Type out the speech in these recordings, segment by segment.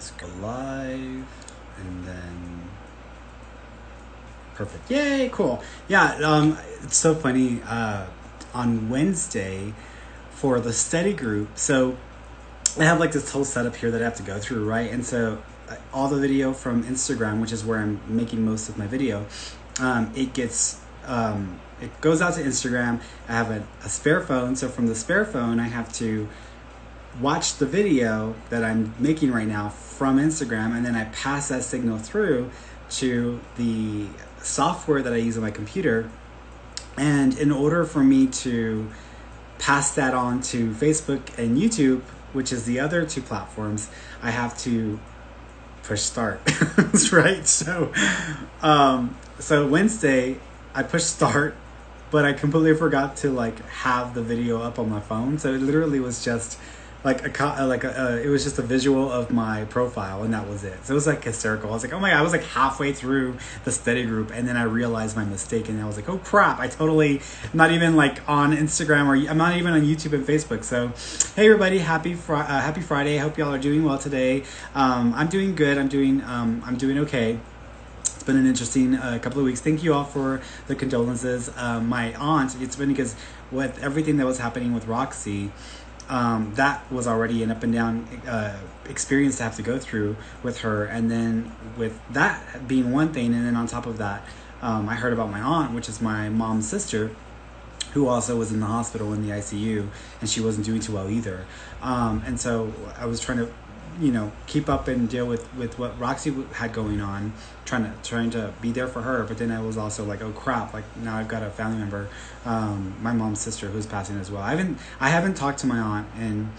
Let's go live, and then perfect. Yay, cool. Yeah, it's so funny. On Wednesday for the study group, so I have like this whole setup here that I have to go through, right? And so all the video from Instagram, which is where I'm making most of my video, it gets it goes out to Instagram. I have a spare phone, so from the spare phone, I have to watch the video that I'm making right now from Instagram, and then I pass that signal through to the software that I use on my computer. And in order for me to pass that on to Facebook and YouTube, which is the other two platforms, I have to push start. Right? So Wednesday I pushed start, but I completely forgot to like have the video up on my phone. So it literally was just like it was just a visual of my profile, and that was it. So it was like hysterical. I was like, oh my God, I was like halfway through the study group, and then I realized my mistake, and I was like, oh crap, I'm not even like on Instagram, or I'm not even on YouTube and Facebook. So hey everybody, happy Friday. I hope y'all are doing well today. I'm doing good. I'm doing okay. It's been an interesting couple of weeks. Thank you all for the condolences. My aunt, it's been because with everything that was happening with Roxy, that was already an up and down experience to have to go through with her. And then with that being one thing, and then on top of that, I heard about my aunt, which is my mom's sister, who also was in the hospital in the ICU, and she wasn't doing too well either. And so I was trying to, keep up and deal with what Roxy had going on, trying to be there for her. But then I was also like, oh crap, like now I've got a family member, my mom's sister, who's passing as well. I haven't talked to my aunt in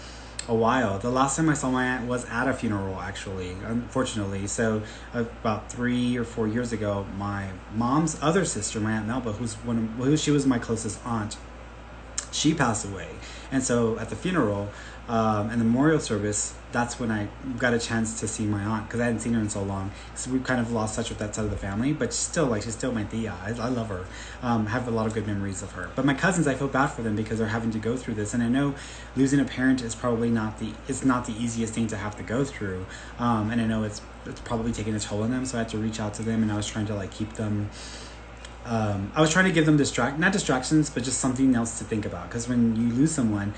a while. The last time I saw my aunt was at a funeral, actually, unfortunately. So about 3 or 4 years ago, my mom's other sister, my Aunt Melba, she was my closest aunt, she passed away. And so at the funeral and the memorial service, that's when I got a chance to see my aunt, because I hadn't seen her in so long. So we've kind of lost touch with that side of the family, but she's still my tia. I love her. Have a lot of good memories of her. But my cousins, I feel bad for them because they're having to go through this, and I know losing a parent is probably not the easiest thing to have to go through. And I know it's probably taking a toll on them. So I had to reach out to them, and I was trying to like keep them. I was trying to give them not distractions, but just something else to think about. Because when you lose someone,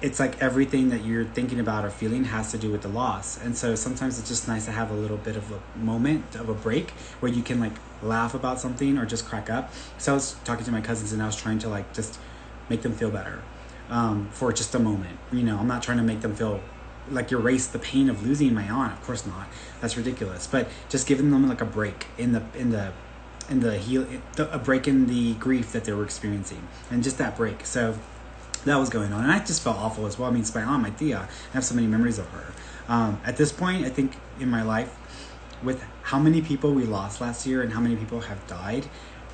it's like everything that you're thinking about or feeling has to do with the loss. And so sometimes it's just nice to have a little bit of a moment of a break where you can like laugh about something or just crack up. So I was talking to my cousins, and I was trying to like just make them feel better for just a moment. I'm not trying to make them feel like erase the pain of losing my aunt. Of course not. That's ridiculous. But just giving them like a break a break in the grief that they were experiencing, and just that break. So that was going on, and I just felt awful as well. I mean, it's my aunt, my tia. I have so many memories of her. At this point, I think in my life, with how many people we lost last year and how many people have died,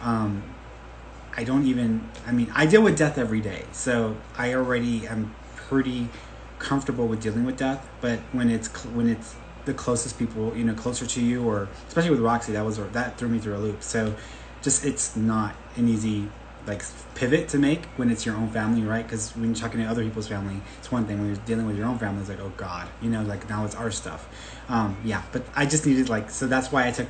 I deal with death every day, so I already am pretty comfortable with dealing with death. But when it's the closest people, closer to you, or especially with Roxy, that threw me through a loop. So just, it's not an easy like pivot to make when it's your own family, right? Because when you're talking to other people's family, it's one thing. When you're dealing with your own family, it's like, oh God, like now it's our stuff. But I just needed so that's why I took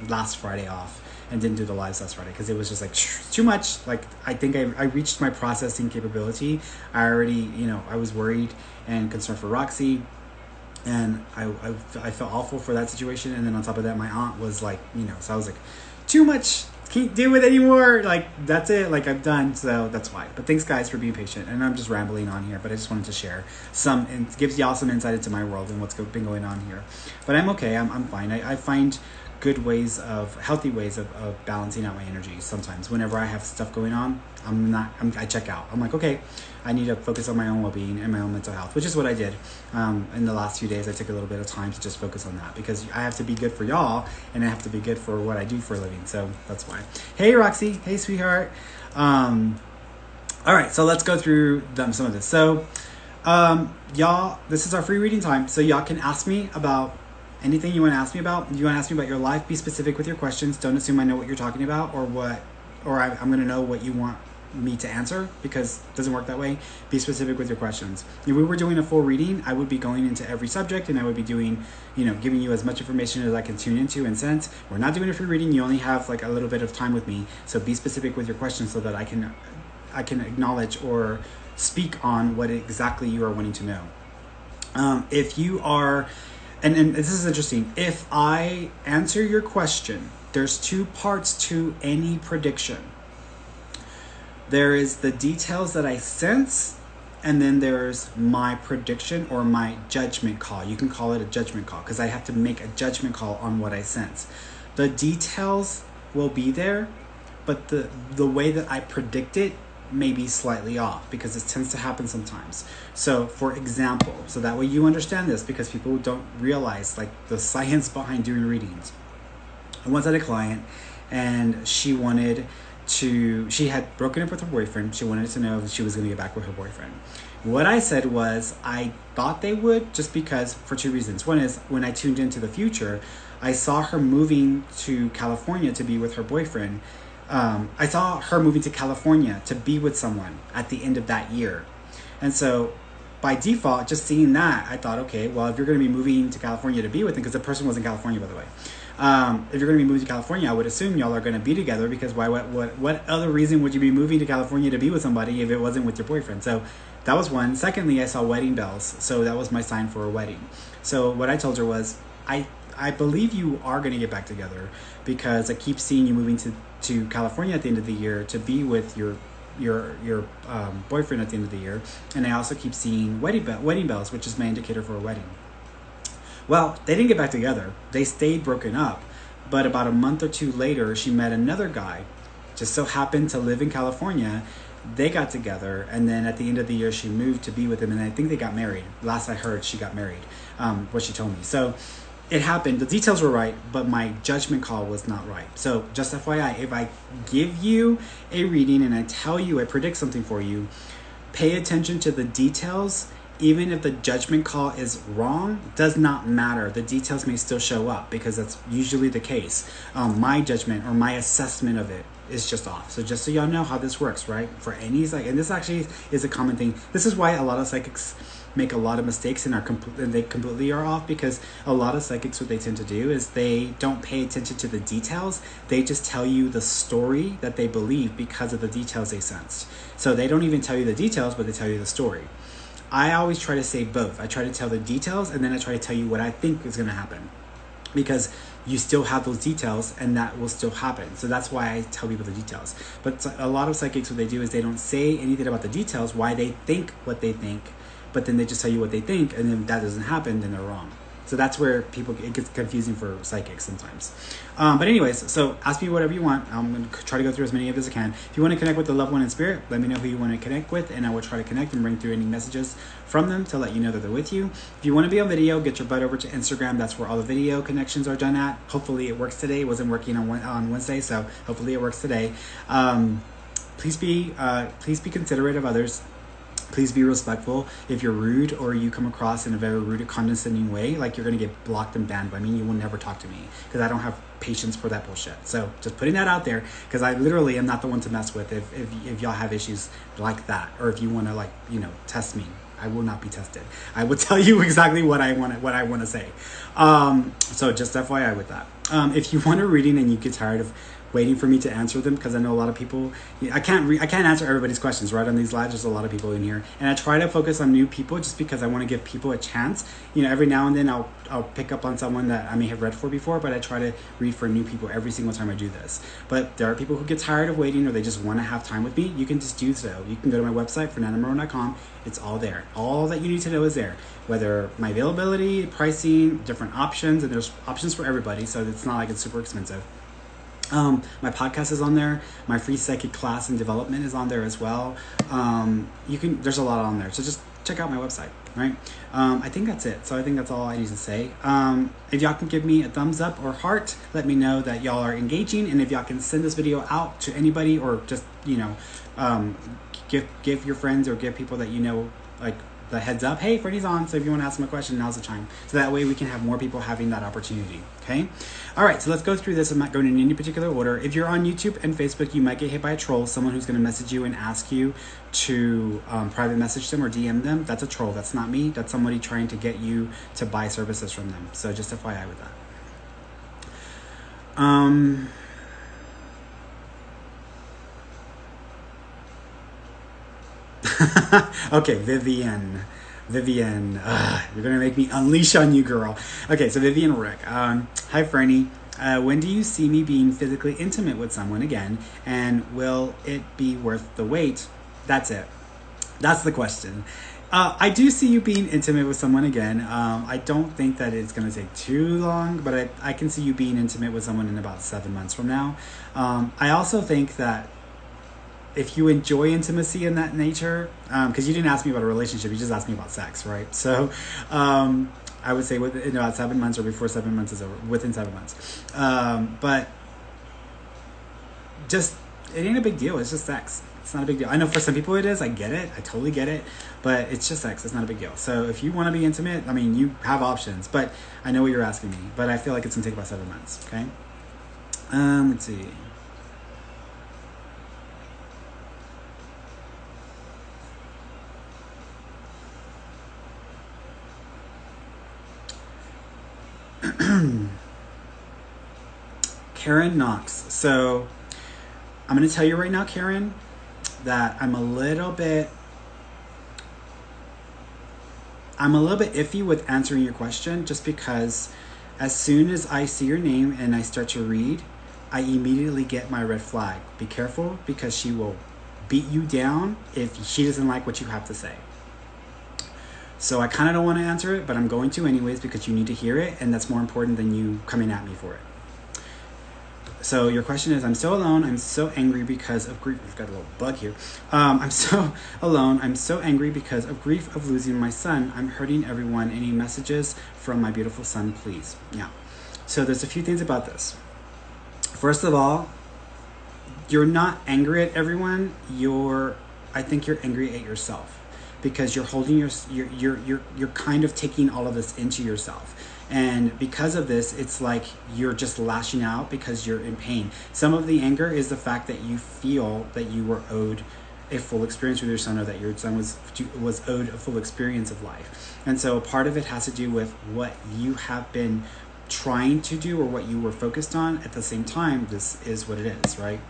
last Friday off and didn't do the lives last Friday, because it was just like too much. Like I think I reached my processing capability. I already, I was worried and concerned for Roxy, and I felt awful for that situation. And then on top of that, my aunt was like, so I was like, too much. Can't do it anymore. Like that's it. Like I'm done. So that's why. But thanks guys for being patient. And I'm just rambling on here, but I just wanted to share and gives y'all some insight into my world and what's been going on here. But I'm okay. I'm fine. I find healthy ways of balancing out my energy. Sometimes whenever I have stuff going on, I check out. I'm like, okay, I need to focus on my own well-being and my own mental health, which is what I did. In the last few days, I took a little bit of time to just focus on that, because I have to be good for y'all, and I have to be good for what I do for a living. So that's why. Hey, Roxy. Hey, sweetheart. All right, so let's go through some of this. So, y'all, this is our free reading time. So y'all can ask me about anything you want to ask me about. You want to ask me about your life, be specific with your questions. Don't assume I know what you're talking about, or I'm going to know what you want me to answer, because it doesn't work that way. Be specific with your questions. If we were doing a full reading, I would be going into every subject, and I would be doing, giving you as much information as I can tune into and sense. We're not doing a free reading. You only have like a little bit of time with me. So be specific with your questions so that I can acknowledge or speak on what exactly you are wanting to know. If you are, and this is interesting, if I answer your question, there's two parts to any prediction. There is the details that I sense, and then there's my prediction or my judgment call. You can call it a judgment call, because I have to make a judgment call on what I sense. The details will be there, but the way that I predict it may be slightly off, because it tends to happen sometimes. So for example, so that way you understand this, because people don't realize like the science behind doing readings. I once had a client, and she had broken up with her boyfriend. She wanted to know if she was going to get back with her boyfriend. What I said was, I thought they would, just because, for two reasons. One is, when I tuned into the future, I saw her moving to California to be with her boyfriend. I saw her moving to California to be with someone at the end of that year. And so by default, just seeing that, I thought, okay, well, if you're going to be moving to California to be with him, because the person was in California, by the way. If you're going to be moving to California, I would assume y'all are going to be together, because what other reason would you be moving to California to be with somebody if it wasn't with your boyfriend? So that was one. Secondly, I saw wedding bells. So that was my sign for a wedding. So what I told her was, I believe you are going to get back together, because I keep seeing you moving to California at the end of the year to be with your boyfriend at the end of the year. And I also keep seeing wedding bells, which is my indicator for a wedding. Well, they didn't get back together. They stayed broken up. But about a month or two later, she met another guy, just so happened to live in California. They got together, and then at the end of the year, she moved to be with him, and I think they got married. Last I heard, she got married, what she told me. So it happened. The details were right, but my judgment call was not right. So just FYI, if I give you a reading and I tell you, I predict something for you, pay attention to the details. Even if the judgment call is wrong, does not matter. The details may still show up, because that's usually the case. My judgment or my assessment of it is just off. So just so y'all know how this works, right? For any psychic, and this actually is a common thing. This is why a lot of psychics make a lot of mistakes and they completely are off, because a lot of psychics, what they tend to do is they don't pay attention to the details. They just tell you the story that they believe because of the details they sensed. So they don't even tell you the details, but they tell you the story. I always try to say both. I try to tell the details, and then I try to tell you what I think is going to happen, because you still have those details and that will still happen. So that's why I tell people the details. But a lot of psychics, what they do is they don't say anything about the details, why they think what they think, but then they just tell you what they think, and then that doesn't happen, then they're wrong. So that's where it gets confusing for psychics sometimes. But anyways, so ask me whatever you want. I'm going to try to go through as many of as I can. If you want to connect with the loved one in spirit, let me know who you want to connect with, and I will try to connect and bring through any messages from them to let you know that they're with you. If you want to be on video, get your butt over to Instagram. That's where all the video connections are done at. Hopefully it works today. It wasn't working on Wednesday, so hopefully it works today. Please be considerate of others. Please be respectful. If you're rude or you come across in a very rude or condescending way, like, you're going to get blocked and banned by me. You will never talk to me, because I don't have patience for that bullshit. So just putting that out there, because I literally am not the one to mess with if y'all have issues like that, or if you want to test me. I will not be tested. I will tell you exactly what I want to say. So just FYI with that. If you want a reading and you get tired of waiting for me to answer them, because I know a lot of people, I can't answer everybody's questions right on these lives. There's a lot of people in here, and I try to focus on new people just because I want to give people a chance. Every now and then I'll pick up on someone that I may have read for before, but I try to read for new people every single time I do this. But there are people who get tired of waiting, or they just want to have time with me. You can just do so. You can go to my website, fernandomarone.com. It's all there. All that you need to know is there. Whether my availability, pricing, different options, and there's options for everybody, so it's not like it's super expensive. My podcast is on there. My free psychic class and development is on there as well. There's a lot on there. So just check out my website, right? I think that's it. So I think that's all I need to say. If y'all can give me a thumbs up or heart, let me know that y'all are engaging. And if y'all can send this video out to anybody, or just, give your friends or give people that the heads up, hey, Ferny's on, so if you want to ask him a question, now's the time. So that way we can have more people having that opportunity, okay? All right, so let's go through this. I'm not going in any particular order. If you're on YouTube and Facebook, you might get hit by a troll, someone who's going to message you and ask you to private message them or DM them. That's a troll. That's not me. That's somebody trying to get you to buy services from them. So just FYI with that. Okay, Vivian, you're gonna make me unleash on you, girl. Okay, so Vivian Rick. Hi, Ferny. When do you see me being physically intimate with someone again, and will it be worth the wait? That's it. That's the question. I do see you being intimate with someone again. I don't think that it's going to take too long, but I can see you being intimate with someone in about 7 months from now. I also think that if you enjoy intimacy in that nature, because you didn't ask me about a relationship, you just asked me about sex, right? So I would say in about 7 months or before 7 months is over, within 7 months. But just, it ain't a big deal. It's just sex. It's not a big deal. I know for some people it is. I get it. I totally get it. But it's just sex. It's not a big deal. So if you want to be intimate, I mean, you have options. But I know what you're asking me. But I feel like it's going to take about 7 months. Okay? Let's see. Karen Knox. So I'm going to tell you right now, Karen, that I'm a little bit iffy with answering your question, just because as soon as I see your name and I start to read, I immediately get my red flag. Be careful, because she will beat you down if she doesn't like what you have to say. So I kind of don't want to answer it, but I'm going to anyways, because you need to hear it, and that's more important than you coming at me for it. So your question is, I'm so alone. I'm so angry because of grief. I've got a little bug here. I'm so alone. I'm so angry because of grief of losing my son. I'm hurting everyone. Any messages from my beautiful son, please? Yeah. So there's a few things about this. First of all, you're not angry at everyone. I think you're angry at yourself, because you're holding you're kind of taking all of this into yourself. And because of this, it's like you're just lashing out because you're in pain. Some of the anger is the fact that you feel that you were owed a full experience with your son, or that your son was owed a full experience of life. And so part of it has to do with what you have been trying to do, or what you were focused on. At the same time, this is what it is, right?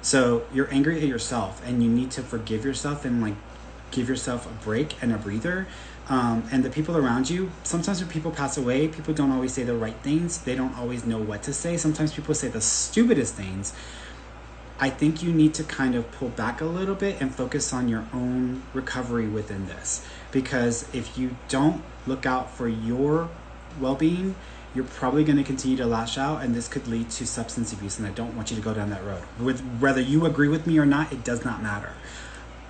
So you're angry at yourself, and you need to forgive yourself and like give yourself a break and a breather. And the people around you, sometimes when people pass away, people don't always say the right things. They don't always know what to say. Sometimes people say the stupidest things. I think you need to kind of pull back a little bit and focus on your own recovery within this. Because if you don't look out for your well-being, you're probably going to continue to lash out, and this could lead to substance abuse. And I don't want you to go down that road. Whether you agree with me or not, it does not matter.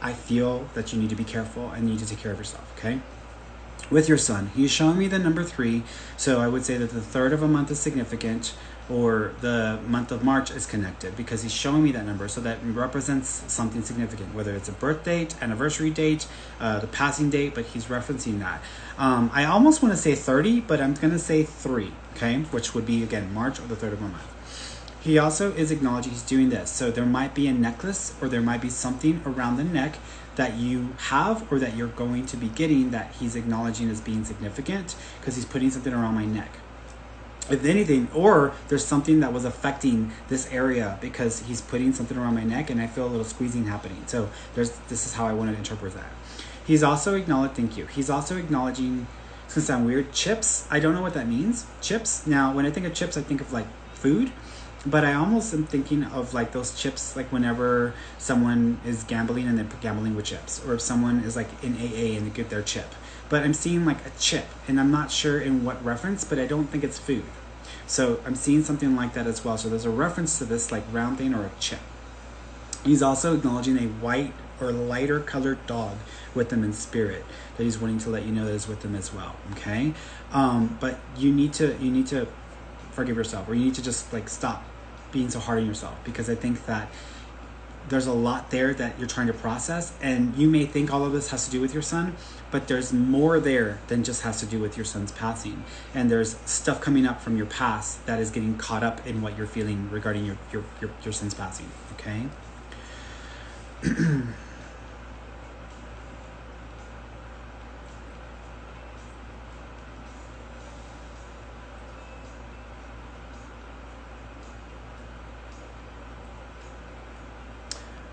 I feel that you need to be careful and you need to take care of yourself, okay? With your son, he's showing me the number 3, so I would say that the third of a month is significant, or the month of March is connected, because he's showing me that number, so that represents something significant, whether it's a birth date, anniversary date, the passing date, but he's referencing that. I almost want to say 30, but I'm going to say 3, okay, which would be, again, March or the third of a month. He also is acknowledging he's doing this, so there might be a necklace, or there might be something around the neck that you have, or that you're going to be getting, that he's acknowledging as being significant, because he's putting something around my neck. If anything, or there's something that was affecting this area, because he's putting something around my neck and I feel a little squeezing happening. So this is how I want to interpret that. He's also thank you. He's also acknowledging, it's gonna sound weird, chips. I don't know what that means, chips. Now, when I think of chips, I think of like food. But I almost am thinking of like those chips, like whenever someone is gambling and they're gambling with chips, or if someone is like in AA and they get their chip. But I'm seeing like a chip, and I'm not sure in what reference, but I don't think it's food. So I'm seeing something like that as well. So there's a reference to this like round thing or a chip. He's also acknowledging a white or lighter colored dog with them in spirit, that he's wanting to let you know that is with them as well. Okay, but you need to forgive yourself, or you need to just like stop being so hard on yourself, because I think that there's a lot there that you're trying to process, and you may think all of this has to do with your son, but there's more there than just has to do with your son's passing. And there's stuff coming up from your past that is getting caught up in what you're feeling regarding your son's passing. Okay.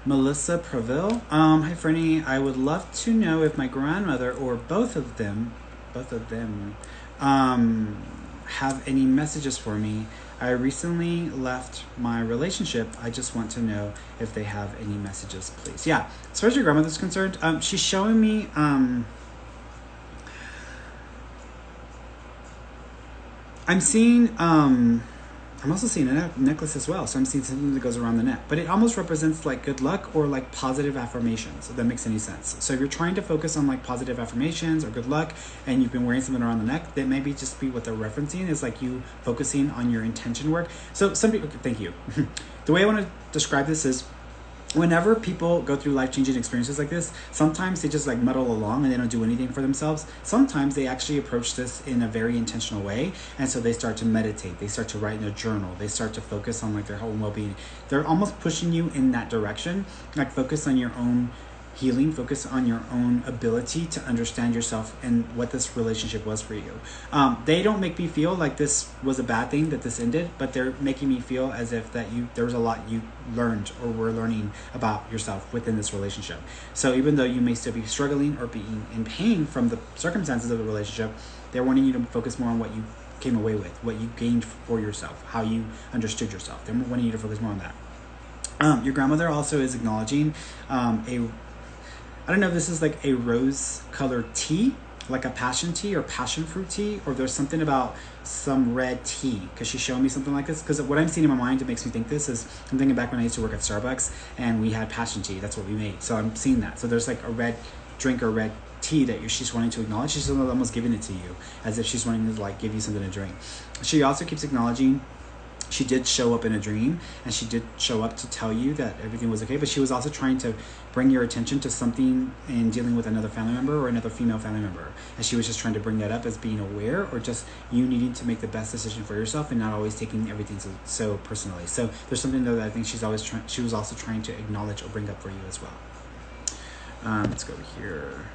Melissa Preville. Hi Ferny. I would love to know if my grandmother or both of them, have any messages for me. I recently left my relationship. I just want to know if they have any messages, please. Yeah, as far as your grandmother's concerned, she's showing me. I'm seeing. I'm also seeing a necklace as well, so I'm seeing something that goes around the neck. But it almost represents like good luck or like positive affirmations, if that makes any sense. So if you're trying to focus on like positive affirmations or good luck, and you've been wearing something around the neck, that maybe just be what they're referencing is like you focusing on your intention work. So some people, thank you. The way I want to describe this is, whenever people go through life-changing experiences like this, sometimes they just like muddle along and they don't do anything for themselves. Sometimes they actually approach this in a very intentional way, and so they start to meditate, they start to write in a journal, they start to focus on like their whole well-being. They're almost pushing you in that direction, like focus on your own healing, focus on your own ability to understand yourself and what this relationship was for you. They don't make me feel like this was a bad thing that this ended, but they're making me feel as if that there was a lot you learned or were learning about yourself within this relationship. So even though you may still be struggling or being in pain from the circumstances of the relationship, they're wanting you to focus more on what you came away with, what you gained for yourself, how you understood yourself. They're wanting you to focus more on that. Your grandmother also is acknowledging I don't know if this is like a rose colored tea, like a passion tea or passion fruit tea, or there's something about some red tea, because she's showing me something like this. Because what I'm seeing in my mind, it makes me think this is, I'm thinking back when I used to work at Starbucks and we had passion tea. That's what we made. So I'm seeing that. So there's like a red drink or red tea that she's wanting to acknowledge. She's almost giving it to you as if she's wanting to like give you something to drink. She also keeps acknowledging she did show up in a dream, and she did show up to tell you that everything was okay, but she was also trying to bring your attention to something in dealing with another family member or another female family member, and she was just trying to bring that up as being aware, or just you needing to make the best decision for yourself and not always taking everything so personally. So there's something though that I think she was also trying to acknowledge or bring up for you as well. Let's go over here.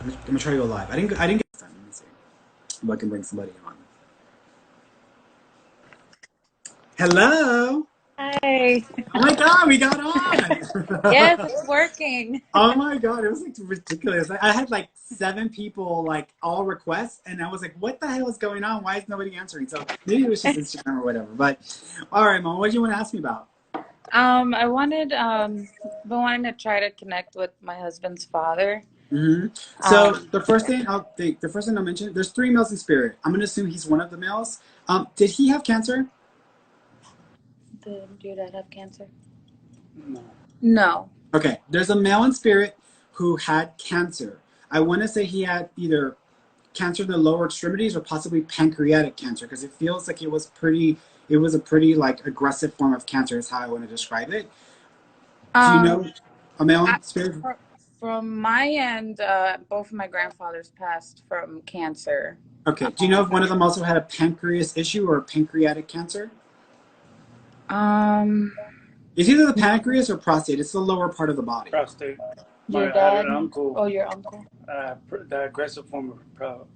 I'm gonna try to go live. I didn't get this time. Let me see if I can bring somebody on. Hello. Hi. Oh my God, we got on. Yes, it's working. Oh my God, it was like ridiculous. I had like 7 people like all requests, and I was like, what the hell is going on? Why is nobody answering? So maybe it was just Instagram or whatever. But all right, Mom, what do you want to ask me about? I been wanting to try to connect with my husband's father. So Um, the first thing I'll mention, there's 3 males in spirit. I'm gonna assume he's one of the males. Did he have cancer? did your dad have cancer? No. No. Okay, there's a male in spirit who had cancer. I want to say he had either cancer in the lower extremities or possibly pancreatic cancer, because it feels like it was a pretty like aggressive form of cancer is how I want to describe it. Do you Um, know a male I, in spirit? from my end, both of my grandfathers passed from cancer. Okay. Do you know Um, if one of them also had a pancreas issue or pancreatic cancer? um, It's either the pancreas or prostate. It's the lower part of the body. Prostate. your I had dad? an uncle, Oh, your uncle? the aggressive form of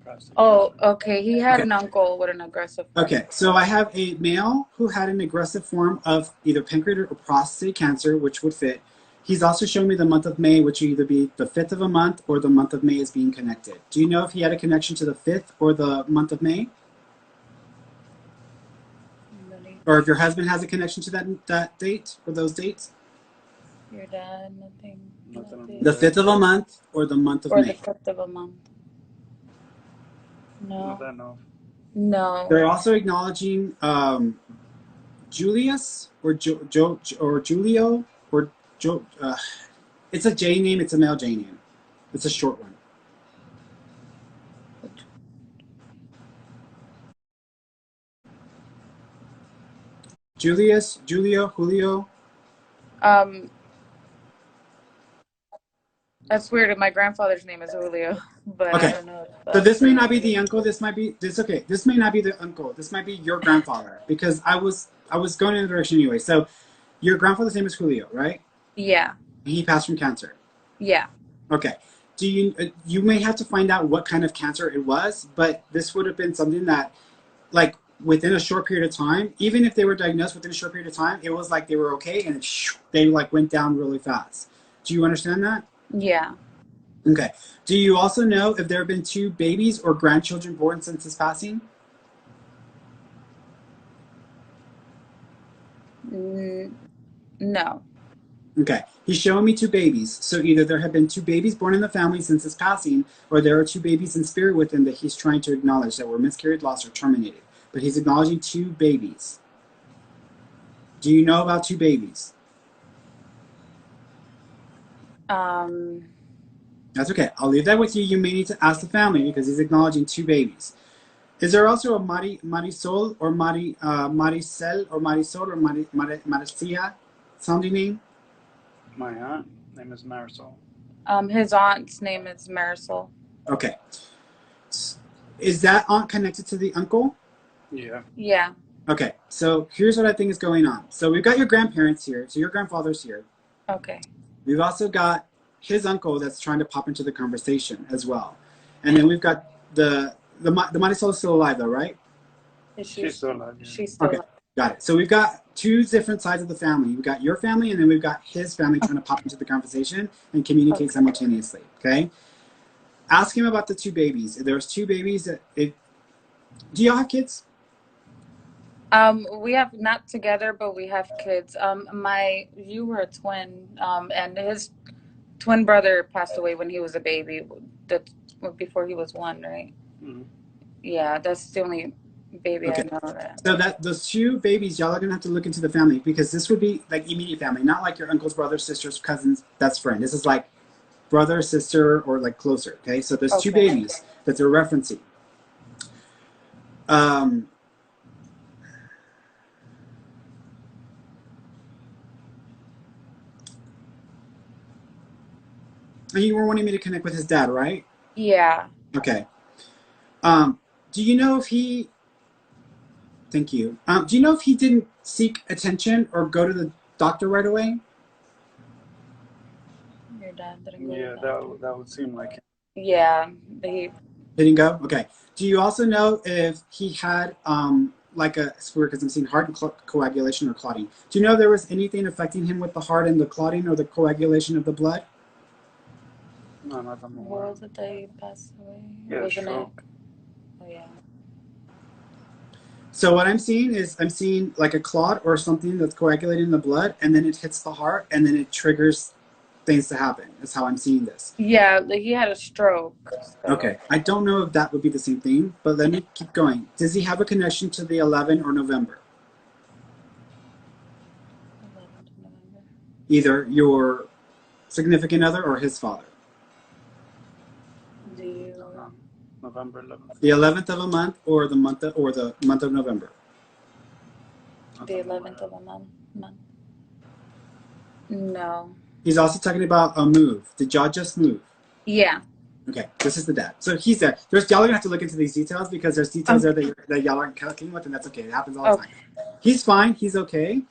prostate Oh, cancer. okay. He had Okay. an uncle with an aggressive form. Okay, so I have a male who had an aggressive form of either pancreatic or prostate cancer, which would fit. He's also shown me the month of May, which would either be the 5th of a month or the month of May is being connected. Do you know if he had a connection to the 5th or the month of May? Or if your husband has a connection to that date or those dates? Your dad, nothing. The 5th of a month or the month of Or the May? 5th of a month. Not No. that no. No. They're also acknowledging Julius or or Julio or Joe. It's a J name. It's a male J name. It's a short one. Julius, Julio, Julio. Um, that's weird. My grandfather's name is Julio, but I Okay. don't know if So this may the not be the uncle. This might be this. Okay. This may not be the uncle. This might be your grandfather because I was going in the direction anyway. So your grandfather's name is Julio, right? yeah, He passed from cancer. yeah. Okay. Do you may have to find out what kind of cancer it was, but this would have been something that like within a short period of time, even if they were diagnosed within a short period of time, it was like they were okay and they like went down really fast. Do you understand that? Yeah. Okay. Do you also know if there have been two babies or grandchildren born since his passing? No. Okay. He's showing me two babies. So either there have been two babies born in the family since his passing, or there are two babies in spirit with him that he's trying to acknowledge that were miscarried, lost, or terminated. But he's acknowledging two babies. Do you know about two babies? Um, That's okay. I'll leave that with you. You may need to ask the family because he's acknowledging two babies. Is there also a Marisol or Maricel or Marisol or Maricia sounding name? My aunt name is Marisol. his aunt's name is Marisol. Okay. Is that aunt connected to the uncle? Yeah. Yeah. Okay. So here's what I think is going on. So we've got your grandparents here. So your grandfather's here. Okay. We've also got his uncle that's trying to pop into the conversation as well. And then we've got the Marisol is still alive though, right? She's still alive. Yeah. She's still Okay, alive. got it. So we've got two different sides of the family. We've got your family, and then we've got his family trying to pop into the conversation and communicate simultaneously. Okay. Ask him about the two babies. If there's two babies, do y'all have kids? We have not together, but we have kids. You were a twin, and his twin brother passed away when he was a baby, before he was one, right? Mm-hmm. Yeah, that's the only baby Okay. I know that. So that those two babies, y'all are gonna have to look into the family because this would be like immediate family, not like your uncle's brother, sisters, cousins, best friend. This is like brother, sister, or like closer. Okay. So there's two Okay. babies that they're referencing. Um, and you were wanting me to connect with his dad, right? Yeah. Okay. Do you know if he? Thank you. Do you know if he didn't seek attention or go to the doctor right away? Your dad didn't go Yeah, to the that would seem like it. Yeah, Didn't go. Okay. Do you also know if he had like a because I'm seeing heart coagulation or clotting? Do you know if there was anything affecting him with the heart and the clotting or the coagulation of the blood? No, not that What more. was it that he passed away? Yeah, Wasn't it? stroke. Oh yeah. So what I'm seeing is I'm seeing like a clot or something that's coagulating in the blood, and then it hits the heart, and then it triggers things to happen. That's how I'm seeing this. Yeah, he had a stroke. So. Okay. I don't know if that would be the same thing, but let me keep going. Does he have a connection to the 11 or November? 11th of November. Either your significant other or his father. Do you? November 11th. The 11th of a month or the month of November. The 11th of a month. No. He's also talking about a move. Did y'all just move? Yeah. Okay, this is the dad. So he's there. Y'all are gonna have to look into these details because there's details there that y'all aren't connecting with, and that's okay. It happens all the time. He's fine. He's okay.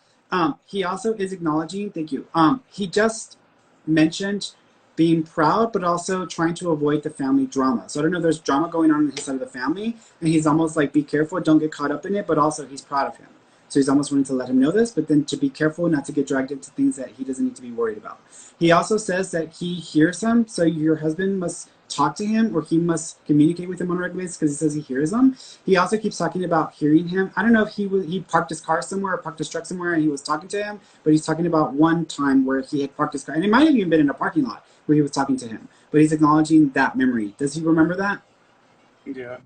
He also is acknowledging. Thank you. He just mentioned being proud, but also trying to avoid the family drama. So I don't know if there's drama going on his side of the family, and he's almost like, be careful, don't get caught up in it, but also he's proud of him. So he's almost wanting to let him know this, but then to be careful not to get dragged into things that he doesn't need to be worried about. He also says that he hears him, so your husband must talk to him or he must communicate with him on a regular basis because he says he hears him. He also keeps talking about hearing him. I don't know if he parked his car somewhere or parked his truck somewhere and he was talking to him, but he's talking about one time where he had parked his car, and it might have even been in a parking lot where he was talking to him, but he's acknowledging that memory. Does he remember that? Yeah.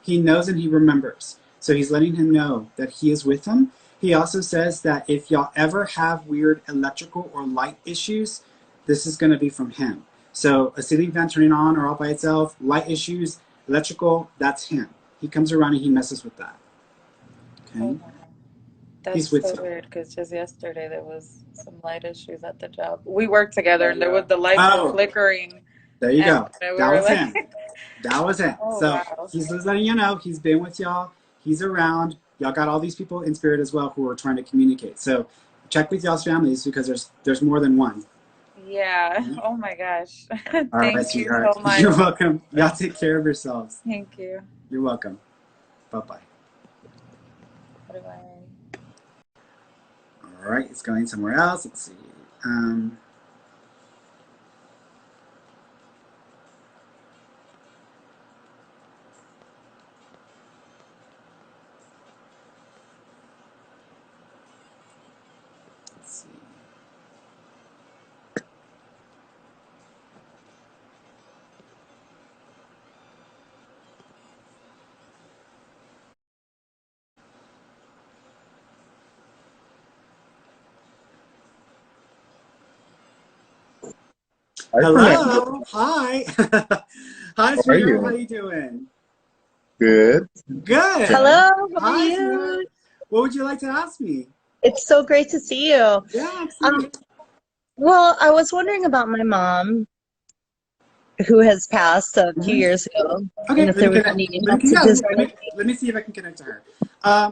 He knows and he remembers. So he's letting him know that he is with him. He also says that if y'all ever have weird electrical or light issues, this is going to be from him. So a ceiling fan turning on or off by itself, light issues, electrical, that's him. He comes around and he messes with that. Okay. He's That's with so you. weird because just yesterday there was some light issues at the job. We worked together and the lights were Oh, flickering there you and go. we That were was like, him. That was him. oh So wow. he's just letting you know he's been with y'all. He's around. Y'all got all these people in spirit as well who are trying to communicate. So check with y'all's families because there's more than one. Yeah. Oh my gosh. All right, Thank you sweetheart. so much. You're welcome. Y'all take care of yourselves. Thank you. You're welcome. Bye bye. Bye-bye. All right, it's going somewhere else. Let's see. Um, let's see. Hi, Ferny. Hello. Hi. Hi, How are sweetheart. How you? you doing? Good. Good. Hello, how are Hi, sweetheart. you? What would you like to ask me? It's so great to see you. Yeah, Um, absolutely. well, I was wondering about my mom, who has passed a few Mhm. years ago, Okay, and if let me there was connect. any Let me, yeah, let messages me, or let me, anything. let me see if I can connect to her.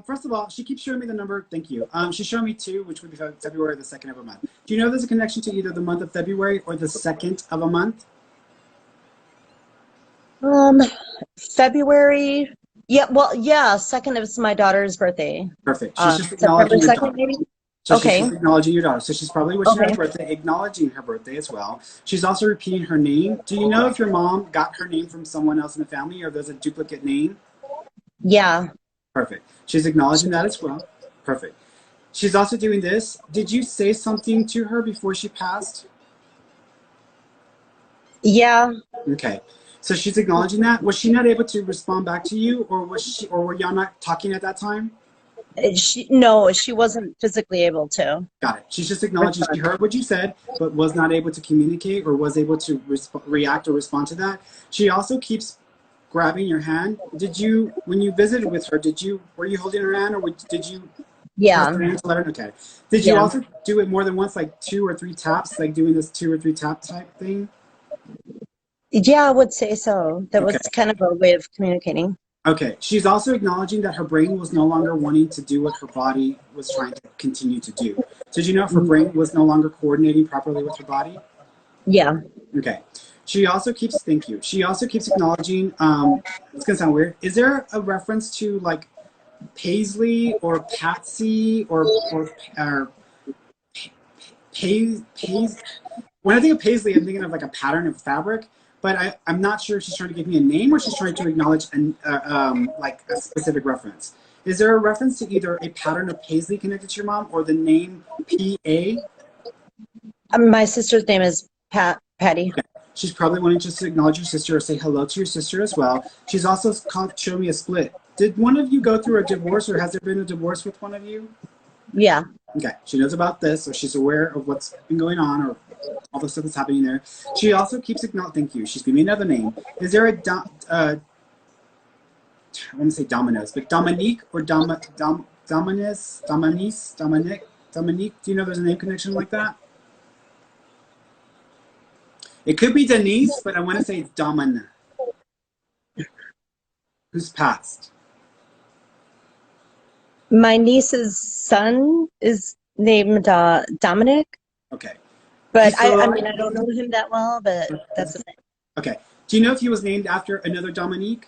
First of all, she keeps showing me the number. Thank you. She's showing me 2, which would be February the 2nd of a month. Do you know there's a connection to either the month of February or the 2nd of a month? Um, February. Yeah, well, yeah, second is my daughter's birthday. Perfect. She's just September acknowledging your 2nd, daughter. maybe? So she's Okay, just acknowledging your daughter. So she's probably wishing her okay. birthday, acknowledging her birthday as well. She's also repeating her name. Do you know if your mom got her name from someone else in the family or there's a duplicate name? Yeah, Perfect. She's acknowledging that as well. Perfect. She's also doing this. Did you say something to her before she passed? yeah. Okay. So she's acknowledging that. Was she not able to respond back to you, or were y'all not talking at that time? No, she wasn't physically able to Got it. She's just acknowledging she respond. heard what you said, but was not able to communicate or was able to react or respond to that. She also keeps grabbing your hand. Did you, when you visited with her, were you holding her hand or did you press Yeah, her hand to let her? Okay. Did you yeah. also do it more than once, like 2 or 3 taps, like doing this 2 or 3 tap type thing? Yeah, I would say so. That Okay. was kind of a way of communicating. Okay. She's also acknowledging that her brain was no longer wanting to do what her body was trying to continue to do. So did you know if her brain was no longer coordinating properly with her body? Yeah. Okay. She also keeps, thank you. She also keeps acknowledging, it's going to sound weird. Is there a reference to like Paisley or Patsy or Pais? When I think of Paisley, I'm thinking of like a pattern of fabric, but I'm not sure if she's trying to give me a name or she's trying to acknowledge like a specific reference. Is there a reference to either a pattern of Paisley connected to your mom or the name P.A.? My sister's name is Patty. Okay. She's probably wanting just to acknowledge your sister or say hello to your sister as well. She's also showing me a split. Did one of you go through a divorce or has there been a divorce with one of you? Yeah. Okay, she knows about this, so she's aware of what's been going on or all the stuff that's happening there. She also keeps acknowledging, thank you, she's giving me another name. Is there I want to say Domino's, but Dominique or Dominique, do you know there's a name connection like that? It could be Denise, but I want to say it's Domina, who's passed. My niece's son is named Dominic, Okay. but He's still I alive? mean, I don't know him that well, but that's okay. Okay. Do you know if he was named after another Dominique?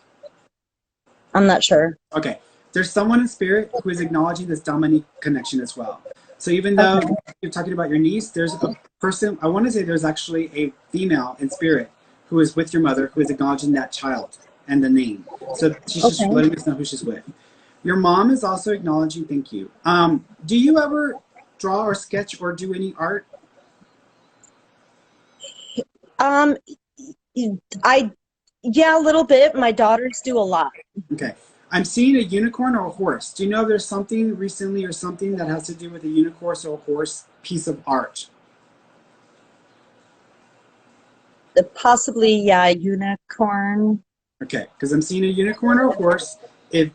I'm not sure. Okay. There's someone in spirit who is acknowledging this Dominique connection as well. So even though Okay. you're talking about your niece, there's a person, I want to say there's actually a female in spirit who is with your mother who is acknowledging that child and the name. So she's just Okay. letting us know who she's with. Your mom is also acknowledging, thank you. Do you ever draw or sketch or do any art? Um, I yeah, a little bit. My daughters do a lot. Okay. I'm seeing a unicorn or a horse. Do you know if there's something recently or something that has to do with a unicorn or a horse piece of art? Possibly, yeah, unicorn. Okay, because I'm seeing a unicorn or a horse. If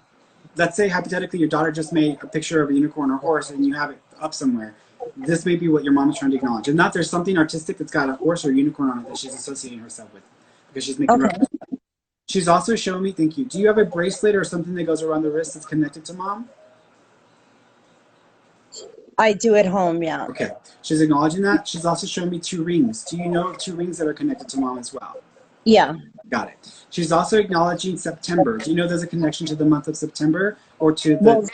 let's say hypothetically your daughter just made a picture of a unicorn or horse and you have it up somewhere. This may be what your mom is trying to acknowledge. And not there's something artistic that's got a horse or a unicorn on it that she's associating herself with because she's making Okay. reference. She's also showing me, thank you. Do you have a bracelet or something that goes around the wrist that's connected to mom? I do at home, yeah. Okay. She's acknowledging that. She's also showing me 2 rings. Do you know of 2 rings that are connected to mom as well? Yeah. Got it. She's also acknowledging September. Do you know there's a connection to the month of September or to the... Well,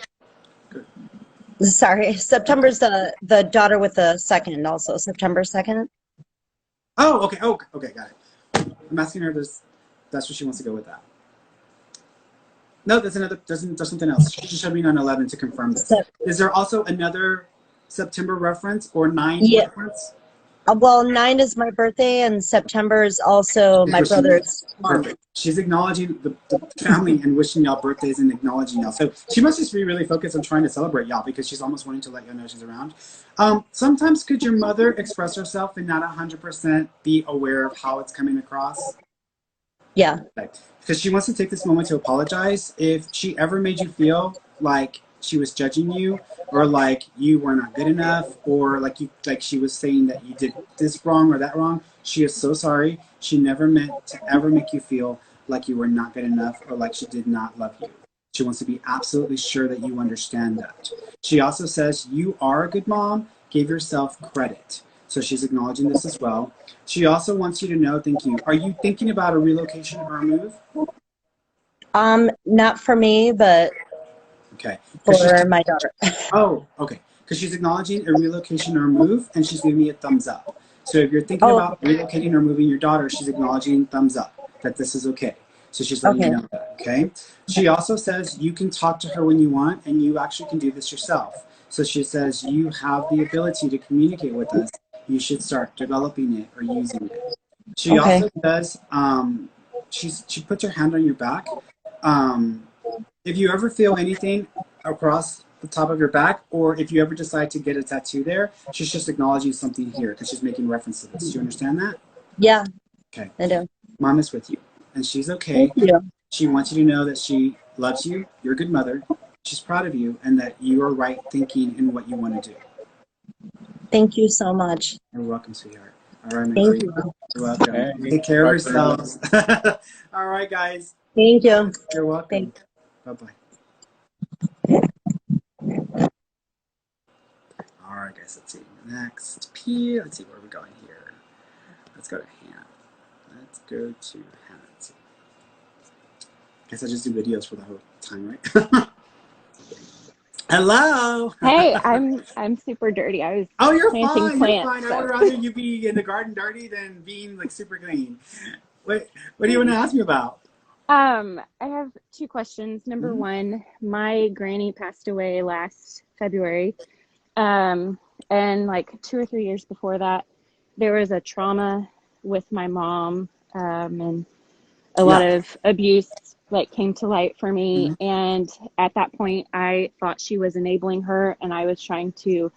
sorry, September's the daughter with the second also, September 2nd. Oh, okay. Oh, okay. Got it. I'm asking her this. That's what she wants to go with that. No, there's something else. She just showed me 9/11 to confirm this. Is there also another September reference or 9 Yeah. reference? Well, 9 is my birthday, and September is also my brother's month. Perfect. She's acknowledging the family and wishing y'all birthdays and acknowledging y'all. So she must just be really focused on trying to celebrate y'all because she's almost wanting to let y'all know she's around. Sometimes could your mother express herself and not 100% be aware of how it's coming across? Yeah. Because she wants to take this moment to apologize. If she ever made you feel like she was judging you, or like you were not good enough, or like she was saying that you did this wrong or that wrong, she is so sorry. She never meant to ever make you feel like you were not good enough or like she did not love you. She wants to be absolutely sure that you understand that. She also says you are a good mom. Give yourself credit. So she's acknowledging this as well. She also wants you to know, thank you. Are you thinking about a relocation or a move? Not for me, but okay. for my daughter. Oh, okay. Because she's acknowledging a relocation or a move, and she's giving me a thumbs up. So if you're thinking about relocating or moving your daughter, she's acknowledging thumbs up, that this is okay. So she's letting you know that, okay? She also says you can talk to her when you want, and you actually can do this yourself. So she says you have the ability to communicate with us. You should start developing it or using it. She also says, she puts her hand on your back. If you ever feel anything across the top of your back, or if you ever decide to get a tattoo there, she's just acknowledging something here because she's making reference to this. Do you understand that? Yeah. Okay. I do. Mom is with you, and she's okay. Thank you. She wants you to know that she loves you. You're a good mother. She's proud of you, and that you are right thinking in what you want to do. Thank you so much. You're welcome, sweetheart. All right, Thank you. You're welcome. Hey, Take care of yourselves. All right, guys. Thank you. You're welcome. Thanks. Bye-bye. All right, guys, let's see. Next P. Let's see where we're going here. Let's go to Hannah. Let's go to Hannah. Let's see. Guess I just do videos for the whole time, right? Hello. Hey, I'm super dirty. I was Oh, you're planting fine. plants. You're fine. So. I would rather you be in the garden dirty than being like super clean. What do you want to ask me about? I have 2 questions. Number 1, my granny passed away last February. And like 2 or 3 years before that, there was a trauma with my mom, and a lot of abuse like came to light for me. And at that point, I thought she was enabling her, and I was trying to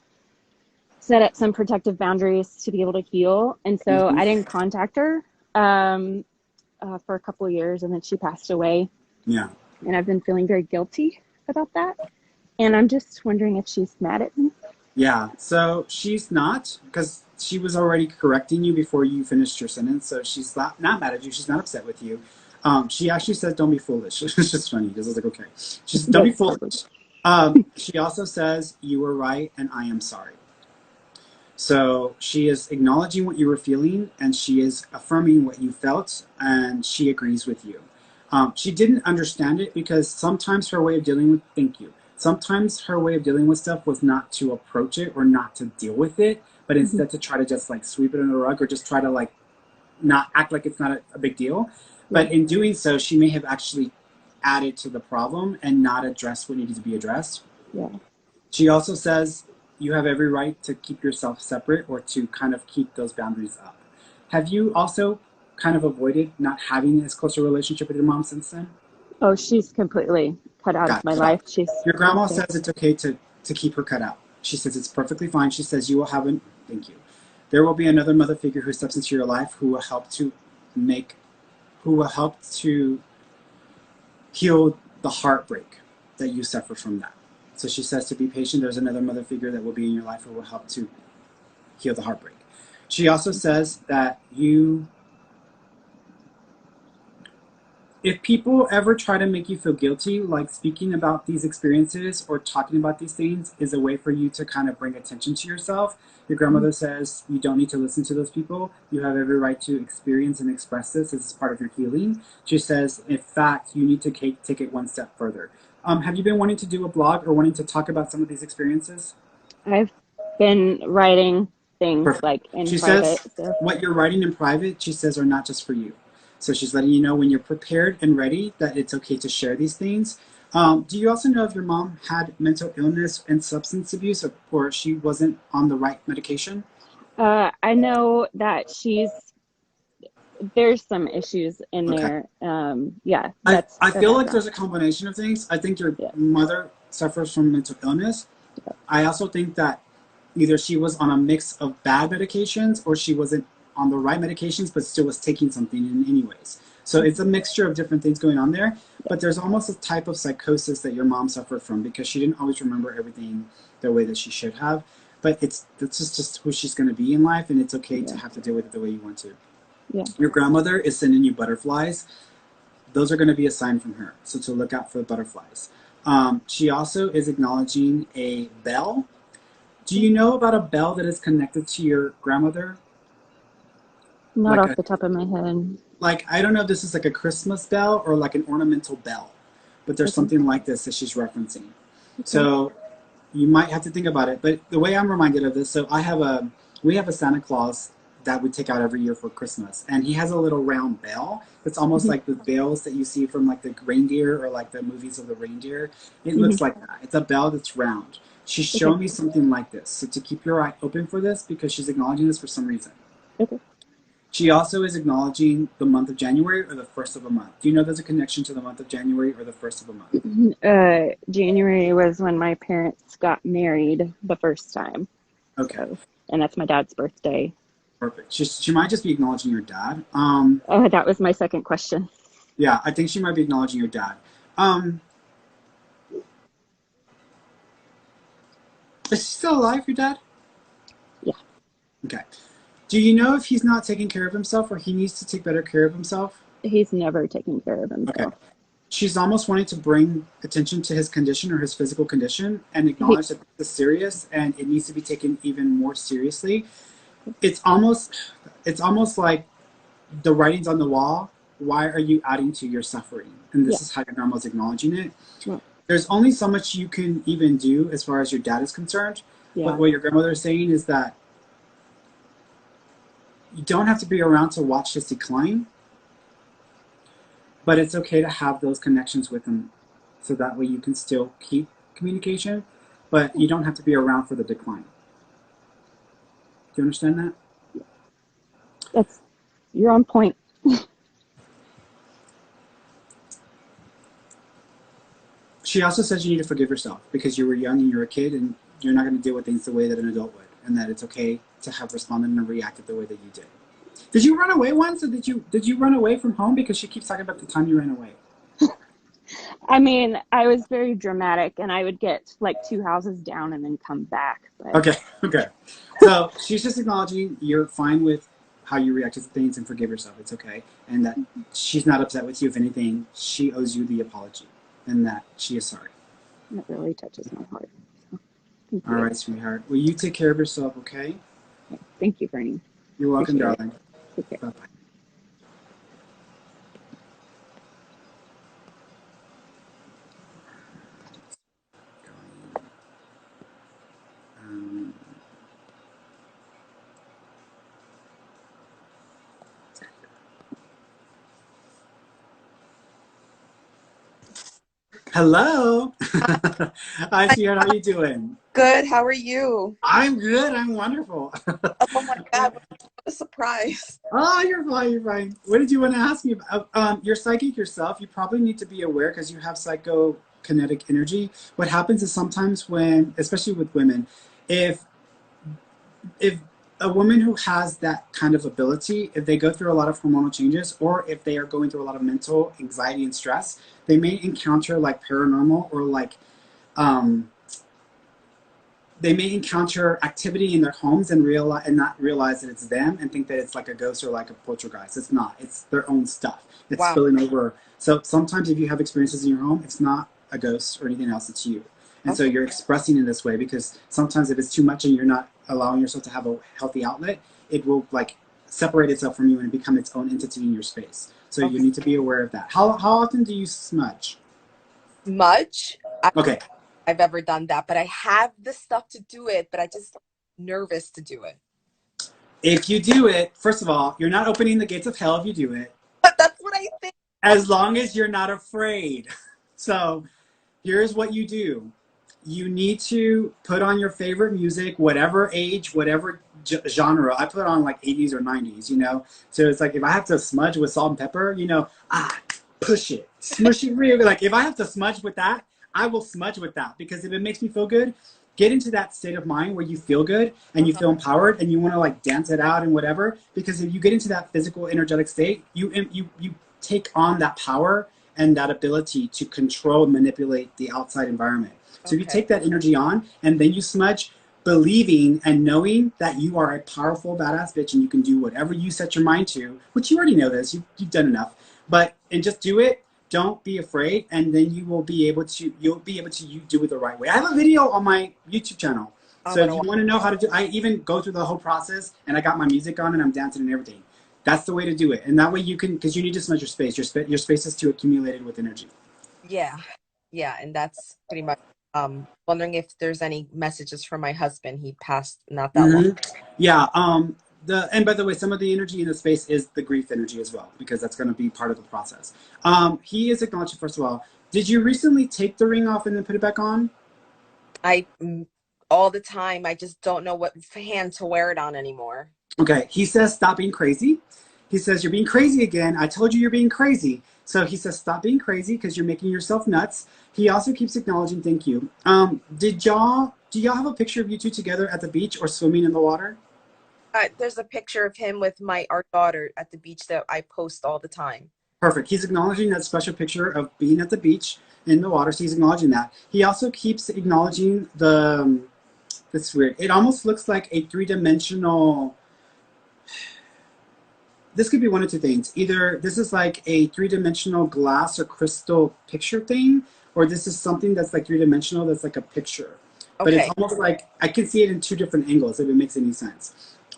set up some protective boundaries to be able to heal. And so I didn't contact her for a couple of years, and then she passed away. Yeah. And I've been feeling very guilty about that. And I'm just wondering if she's mad at me. Yeah, so she's not, because she was already correcting you before you finished your sentence, so she's not mad at you, she's not upset with you. She actually said, don't be foolish. It's just funny, because I was like, okay. She said, don't be foolish. She also says, you were right, and I am sorry. So she is acknowledging what you were feeling, and she is affirming what you felt, and she agrees with you. She didn't understand it because sometimes her way of dealing with, thank you. Sometimes her way of dealing with stuff was not to approach it or not to deal with it, but instead to try to just like sweep it under the rug or just try to like not act like it's not a big deal. But in doing so, she may have actually added to the problem and not addressed what needed to be addressed. Yeah. She also says you have every right to keep yourself separate or to kind of keep those boundaries up. Have you also kind of avoided not having as close a relationship with your mom since then? Oh, she's completely cut out of my life. Your grandma says it's okay to keep her cut out. She says it's perfectly fine. She says you will have an, thank you. There will be another mother figure who steps into your life who will help to heal the heartbreak. that you suffer from that. So she says to be patient. There's another mother figure that will be in your life who will help to heal the heartbreak. She also says that if people ever try to make you feel guilty, like speaking about these experiences or talking about these things is a way for you to kind of bring attention to yourself. Your grandmother says you don't need to listen to those people. You have every right to experience and express this. This is part of your healing. She says, in fact, you need to take it one step further. Have you been wanting to do a blog or wanting to talk about some of these experiences? I've been writing things Perfect. like in She private. says So what you're writing in private, she says, are not just for you. So she's letting you know when you're prepared and ready that it's okay to share these things. Do you also know if your mom had mental illness and substance abuse, or she wasn't on the right medication? I know that there's some issues in Okay. there. Yeah, I, that's I her feel like background. there's a combination of things. I think your Yeah. mother suffers from mental illness. I also think that either she was on a mix of bad medications or she wasn't on the right medications but still was taking something in anyways. So it's a mixture of different things going on there. But there's almost a type of psychosis that your mom suffered from because she didn't always remember everything the way that she should have. But that's just who she's going to be in life, and it's okay to have to deal with it the way you want to. Yeah. Your grandmother is sending you butterflies. Those are going to be a sign from her. So to look out for the butterflies. She also is acknowledging a bell. Do you know about a bell that is connected to your grandmother? Not Like off the top of my head. I don't know if this is like a Christmas bell or like an ornamental bell, but there's Okay. something like this that she's referencing. Okay. So you might have to think about it. But the way I'm reminded of this, so we have a Santa Claus that we take out every year for Christmas, and he has a little round bell. It's almost like the bells that you see from like the reindeer or like the movies of the reindeer. It looks like that. It's a bell that's round. She's showing me something like this. So to keep your eye open for this because she's acknowledging this for some reason. Okay. She also is acknowledging the month of January or the first of a month. Do you know there's a connection to the month of January or the first of a month? January was when my parents got married the first time. Okay. So, and that's my dad's birthday. Perfect. She might just be acknowledging your dad. That was my second question. Yeah, I think she might be acknowledging your dad. Is he still alive, your dad? Yeah. Okay. Do you know if he's not taking care of himself or he needs to take better care of himself? He's never taken care of himself. Okay. She's almost wanting to bring attention to his condition or his physical condition and acknowledge that this is serious and it needs to be taken even more seriously. It's almost like the writing's on the wall. Why are you adding to your suffering? And this is how your grandma's acknowledging it. Yeah. There's only so much you can even do as far as your dad is concerned. Yeah. But what your grandmother is saying is that you don't have to be around to watch his decline, but it's okay to have those connections with him so that way you can still keep communication, but you don't have to be around for the decline. Do you understand that? You're on point. She also says you need to forgive yourself because you were young and you're a kid and you're not going to deal with things the way that an adult would, and that it's okay to have responded and reacted the way that you did. Did you run away once, or did you run away from home? Because she keeps talking about the time you ran away. I mean, I was very dramatic, and I would get like 2 houses down and then come back. But... Okay. So she's just acknowledging you're fine with how you react to things and forgive yourself. It's okay, and that she's not upset with you. If anything, she owes you the apology, and that she is sorry. That really touches my heart. So, all right, sweetheart. Will you take care of yourself, okay? Yeah, thank you, Ferny. You're welcome, darling. Take care. Bye-bye. Hello. Hi, sweetheart. How you doing? Good. How are you? I'm good. I'm wonderful. Oh my God, what a surprise. Oh, you're fine. You're fine. What did you want to ask me about? You're psychic yourself. You probably need to be aware because you have psychokinetic energy. What happens is sometimes when, especially with women, if a woman who has that kind of ability, if they go through a lot of hormonal changes or if they are going through a lot of mental anxiety and stress, they may encounter like paranormal or like um, they may encounter activity in their homes and realize and not realize that it's them and think that it's like a ghost or like a poltergeist. It's not. It's their own stuff. It's Wow. spilling over. So sometimes if you have experiences in your home, it's not a ghost or anything else. It's you. And so Okay. you're expressing in this way because sometimes if it's too much and you're not allowing yourself to have a healthy outlet, it will like separate itself from you and become its own entity in your space. So you Okay. need to be aware of that. How often do you smudge? Much Okay. I've ever done that, but I have the stuff to do it, but I just nervous to do it. If you do it, first of all, you're not opening the gates of hell if you do it. But that's what I think. As long as you're not afraid. So here's what you do. You need to put on your favorite music, whatever age, whatever genre. I put on like 80s or 90s, you know? So it's like if I have to smudge with salt and pepper, you know, push it, smush it real. Like if I have to smudge with that, I will smudge with that because if it makes me feel good, get into that state of mind where you feel good and you feel empowered and you want to like dance it out and whatever. Because if you get into that physical, energetic state, you take on that power and that ability to control and manipulate the outside environment. So if you Okay. take that energy on and then you smudge, believing and knowing that you are a powerful badass bitch and you can do whatever you set your mind to, which you already know this, you've done enough, and just do it. Don't be afraid, and then you'll be able to you do it the right way. I have a video on my YouTube channel. I So want if to you watch. want to know how to do, I even go through the whole process and I got my music on and I'm dancing and everything. That's the way to do it. And that way you can, because you need to smudge your space. Your space is too accumulated with energy. Yeah. Yeah, and that's pretty much wondering if there's any messages from my husband. He passed not that long. Yeah. And by the way, some of the energy in the space is the grief energy as well, because that's going to be part of the process. He is acknowledged, first of all. Did you recently take the ring off and then put it back on? I all the time. I just don't know what hand to wear it on anymore. Okay. He says, stop being crazy. He says, you're being crazy again. I told you you're being crazy. So he says, stop being crazy because you're making yourself nuts. He also keeps acknowledging, thank you. Do y'all have a picture of you two together at the beach or swimming in the water? There's a picture of him with our daughter at the beach that I post all the time. Perfect. He's acknowledging that special picture of being at the beach in the water. So he's acknowledging that. He also keeps acknowledging the, that's weird. It almost looks like a three-dimensional, this could be one of two things. Either this is like a three-dimensional glass or crystal picture thing, or this is something that's like three-dimensional that's like a picture. But it's Okay. almost like I can see it in two different angles if it makes any sense.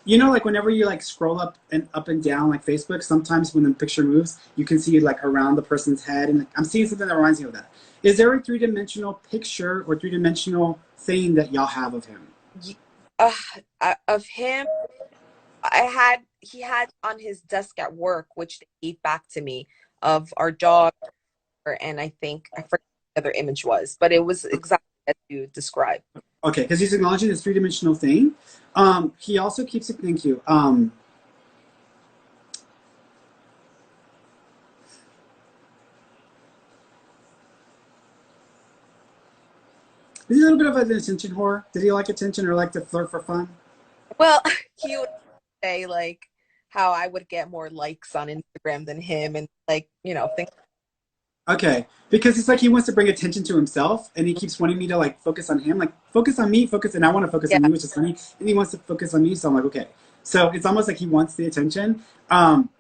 You know, like whenever you like scroll up and down like Facebook, sometimes when the picture moves, you can see like around the person's head, and like, I'm seeing something that reminds me of that. Is there a three-dimensional picture or three-dimensional thing that y'all have of him? Of him, he had on his desk at work, which they gave back to me, of our dog, and I forget what the other image was, but it was exactly as you described. Okay, because he's acknowledging this three-dimensional thing. He also keeps it. Thank you. Is he a little bit of an attention whore? Did he like attention or like to flirt for fun? Well, he would say like how I would get more likes on Instagram than him, and like things. Okay, because it's like he wants to bring attention to himself, and he keeps wanting me to like focus on him, like focus on me, and I want to focus Yeah. on you, which is funny, and he wants to focus on me, so I'm like, okay. So it's almost like he wants the attention.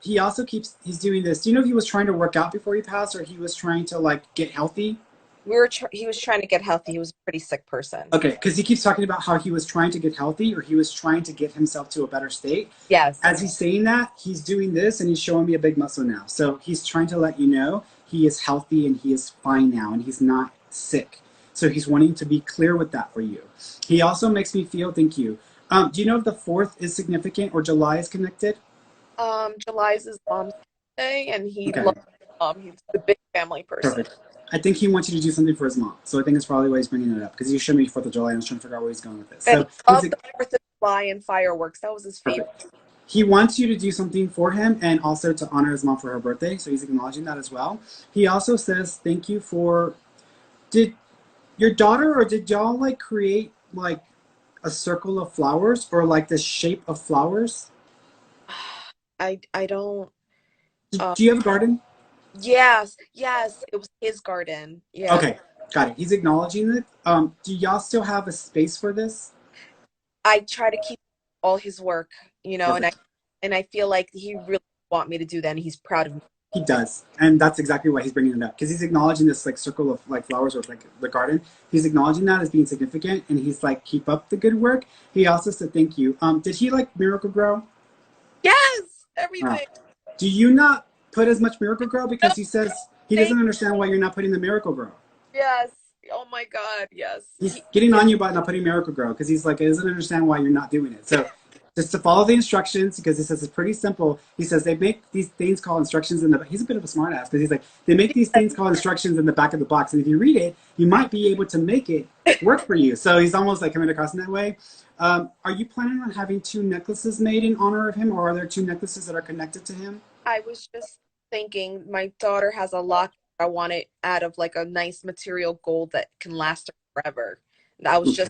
He also he's doing this. Do you know if he was trying to work out before he passed, or he was trying to like get healthy? He was trying to get healthy. He was a pretty sick person. Okay, because he keeps talking about how he was trying to get healthy, or he was trying to get himself to a better state. Yes. As he's saying that, he's doing this, and he's showing me a big muscle now. So he's trying to let you know he is healthy and he is fine now, and he's not sick. So he's wanting to be clear with that for you. He also makes me feel, thank you. Do you know if the 4th is significant or July is connected? July is his mom's birthday, and he Okay. loves his mom. He's a big family person. Perfect. I think he wants you to do something for his mom. So I think it's probably why he's bringing it up, because he showed me 4th of July, and I was trying to figure out where he's going with this. And So he loved the 4th of July and fireworks. That was his favorite. perfect. He wants you to do something for him and also to honor his mom for her birthday. So he's acknowledging that as well. He also says, thank you for, did your daughter or did y'all like create like a circle of flowers or like the shape of flowers? I don't. Uh, Do you have a garden? yes, yes, it was his garden. Yeah. Okay, got it. He's acknowledging it. Do y'all still have a space for this? I try to keep all his work, you know, and I Perfect. and I feel like he really want me to do that, and he's proud of me. He does, and that's exactly why he's bringing it up because he's acknowledging this like circle of like flowers or like the garden. He's acknowledging that as being significant, and he's like, keep up the good work. He also said thank you. Did he like Miracle Grow? Yes, Oh. everything. Do you not put as much Miracle Grow No, because he says he thank doesn't understand why you're not putting the Miracle Grow? yes. Oh my God, yes. He's getting on you about not putting Miracle Grow because he's like, he doesn't understand why you're not doing it. So just to follow the instructions, because he says it's pretty simple. He says they make these things called instructions in the. He's a bit of a smart ass because he's like, they make these things called instructions in the back of the box, and if you read it, you might be able to make it work for you. So he's almost like coming across in that way. Are you planning on having two necklaces made in honor of him, or are there two necklaces that are connected to him? I was just thinking, my daughter has a locket. I want it out of like a nice material gold that can last her forever. And I was just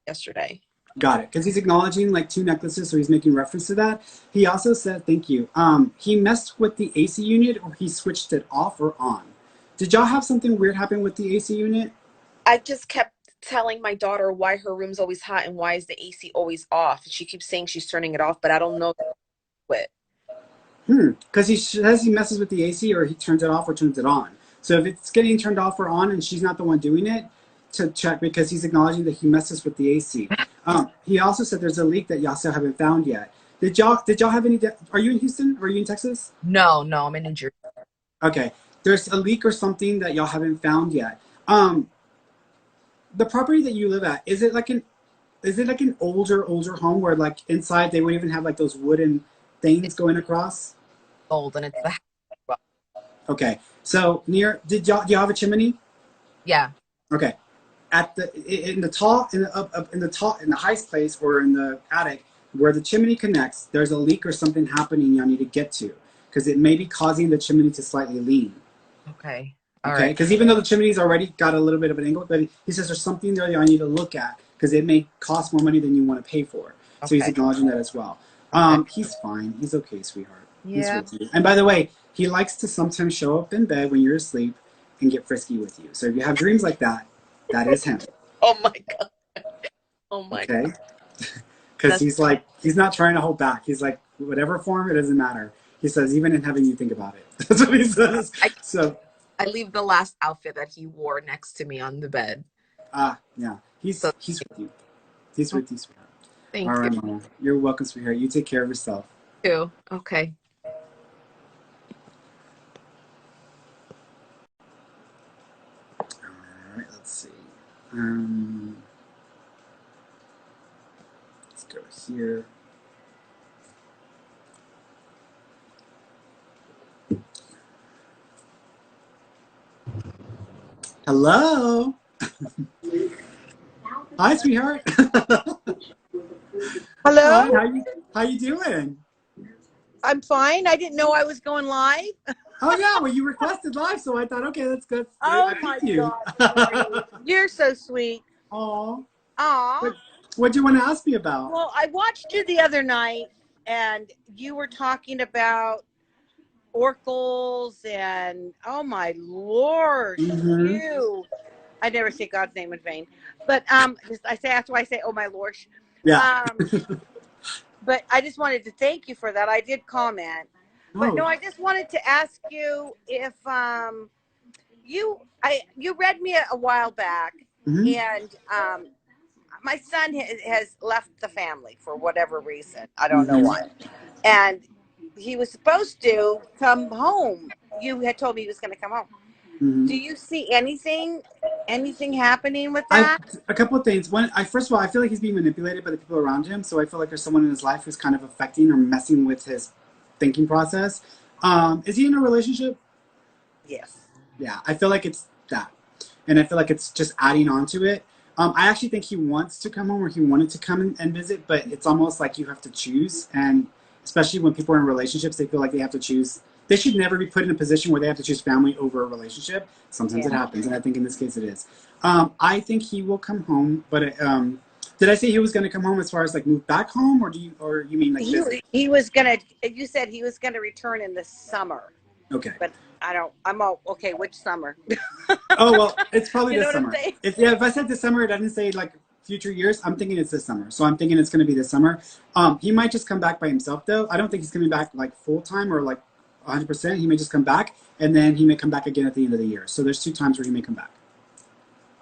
yesterday. Got it. Because he's acknowledging like two necklaces, so he's making reference to that. He also said, thank you. He messed with the AC unit or he switched it off or on. Did y'all have something weird happen with the AC unit? I just kept telling my daughter why her room's always hot and why is the AC always off. She keeps saying she's turning it off, but I don't know what. Because he says he messes with the AC or he turns it off or turns it on. So if it's getting turned off or on and she's not the one doing it, to check because he's acknowledging that he messes with the AC. He also said there's a leak that y'all still haven't found yet. Did y'all have any? Are you in Houston? Or are you in Texas? No, no, I'm in New Jersey. Okay. There's a leak or something that y'all haven't found yet. The property that you live at, is it like an older home where like inside they would even have like those wooden things It's going across? old and it's the house. Okay. So do y'all have a chimney? Yeah. Okay. At the in the tall in the up in the tall in the highest place or in the attic where the chimney connects, there's a leak or something happening y'all need to get to because it may be causing the chimney to slightly lean. Okay. All Okay, right. because even though the chimney's already got a little bit of an angle, but he says there's something there that I need to look at because it may cost more money than you want to pay for. So he's Okay. acknowledging that as well. Okay. He's fine. He's okay, sweetheart. He's Yeah. with you. And by the way, he likes to sometimes show up in bed when you're asleep and get frisky with you. So if you have dreams like that, that is him. Oh my God. Oh my God. Okay, because That's, he's like he's not trying to hold back. He's like whatever form it doesn't matter. He says even in having you think about it. That's what he says. I So I leave the last outfit that he wore next to me on the bed. yeah, So he's with you. He's with you, sweetheart. All thank you right, Mama. You're welcome, sweetheart. You take care of yourself. too. Okay. All right, let's see. Um, let's go here. Hello. Hi, sweetheart. Hi. Hello? How you doing? I'm fine. I didn't know I was going live. Oh yeah, well you requested live, so I thought okay, that's good. Oh I my picked you. God, Ferny. You're so sweet. Aw. Aw. What do you want to ask me about? Well, I watched you the other night and you were talking about oracles and oh my Lord, Mm-hmm. I never say God's name in vain. But I say after I say, oh my Lord. Yeah. Um, but I just wanted to thank you for that. I did comment. But no, Oh. I just wanted to ask you if you read me a while back, Mm-hmm. and my son has left the family for whatever reason. I don't know Mm-hmm. what. And he was supposed to come home. You had told me he was going to come home. Mm-hmm. Do you see anything happening with I that? a couple of things. One, first of all, I feel like he's being manipulated by the people around him. So I feel like there's someone in his life who's kind of affecting or messing with his thinking process. Is he in a relationship? Yes. Yeah, I feel like it's that, and I feel like it's just adding on to it. I actually think he wants to come home or he wanted to come and visit, but it's almost like you have to choose, and especially when people are in relationships, they feel like they have to choose. They should never be put in a position where they have to choose family over a relationship. Sometimes it Yeah. happens, and I think in this case it is. I think he will come home, but Did I say he was going to come home as far as like move back home, or you mean like visit? He was gonna. You said he was gonna return in the summer, Okay. but I don't. I'm all okay. Which summer? Oh well, it's probably You know this what I'm summer. saying? If I said this summer, it doesn't say like future years. I'm thinking it's this summer, so I'm thinking it's going to be this summer. He might just come back by himself though. I don't think he's coming back like full time or like 100%. He may just come back, and then he may come back again at the end of the year. So there's 2 times where he may come back.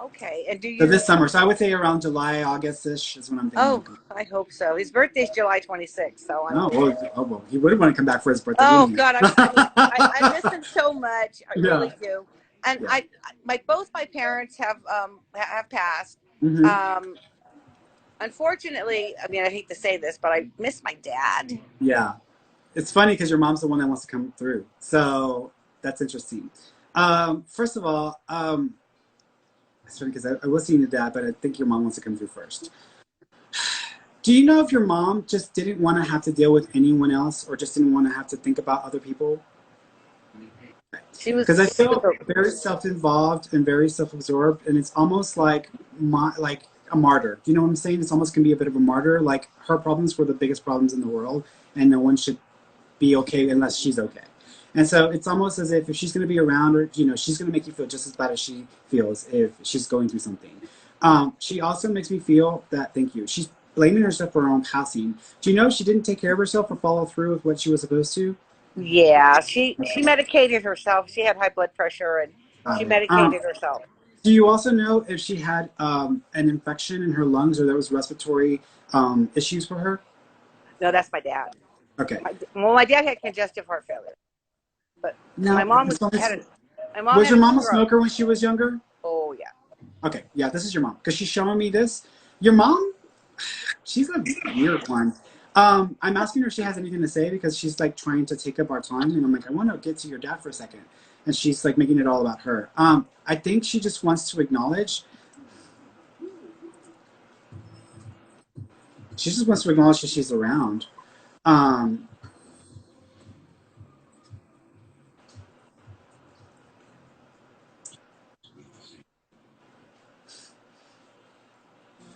Okay. And do So you? this summer, so I would say around July, August-ish is when I'm thinking. Oh, I hope so. His birthday's July 26th, so I'm. Well, he would want to come back for his birthday. Oh Wouldn't he? God, I miss him so much. I Yeah. really do. And Yeah. both my parents have passed. Mhm. Unfortunately, I mean, I hate to say this, but I miss my dad. Yeah. It's funny because your mom's the one that wants to come through. So that's interesting. First of all, it's funny because I was seeing your dad, but I think your mom wants to come through first. Do you know if your mom just didn't want to have to deal with anyone else or just didn't want to have to think about other people? She was Because I feel very self-involved and very self-absorbed, and it's almost like a martyr. Do you know what I'm saying? It's almost can be a bit of a martyr. Like her problems were the biggest problems in the world, and no one should be okay unless she's okay. And so it's almost as if she's going to be around, or she's going to make you feel just as bad as she feels if she's going through something. She also makes me feel that, thank you, she's blaming herself for her own passing. Do you know she didn't take care of herself or follow through with what she was supposed to? Yeah, she medicated herself. She had high blood pressure, and she medicated herself. Do you also know if she had an infection in her lungs or there was respiratory issues for her? No, that's my dad. Okay. My dad had congestive heart failure, but Now, my mom was was your mom a smoker when she was younger? Oh yeah. Okay, yeah, this is your mom because she's showing me this. Your mom, she's a weird one. I'm asking her if she has anything to say because she's like trying to take up our time, and I'm like, I want to get to your dad for a second, and she's like making it all about her. I think she just wants to acknowledge. She just wants to acknowledge that she's around.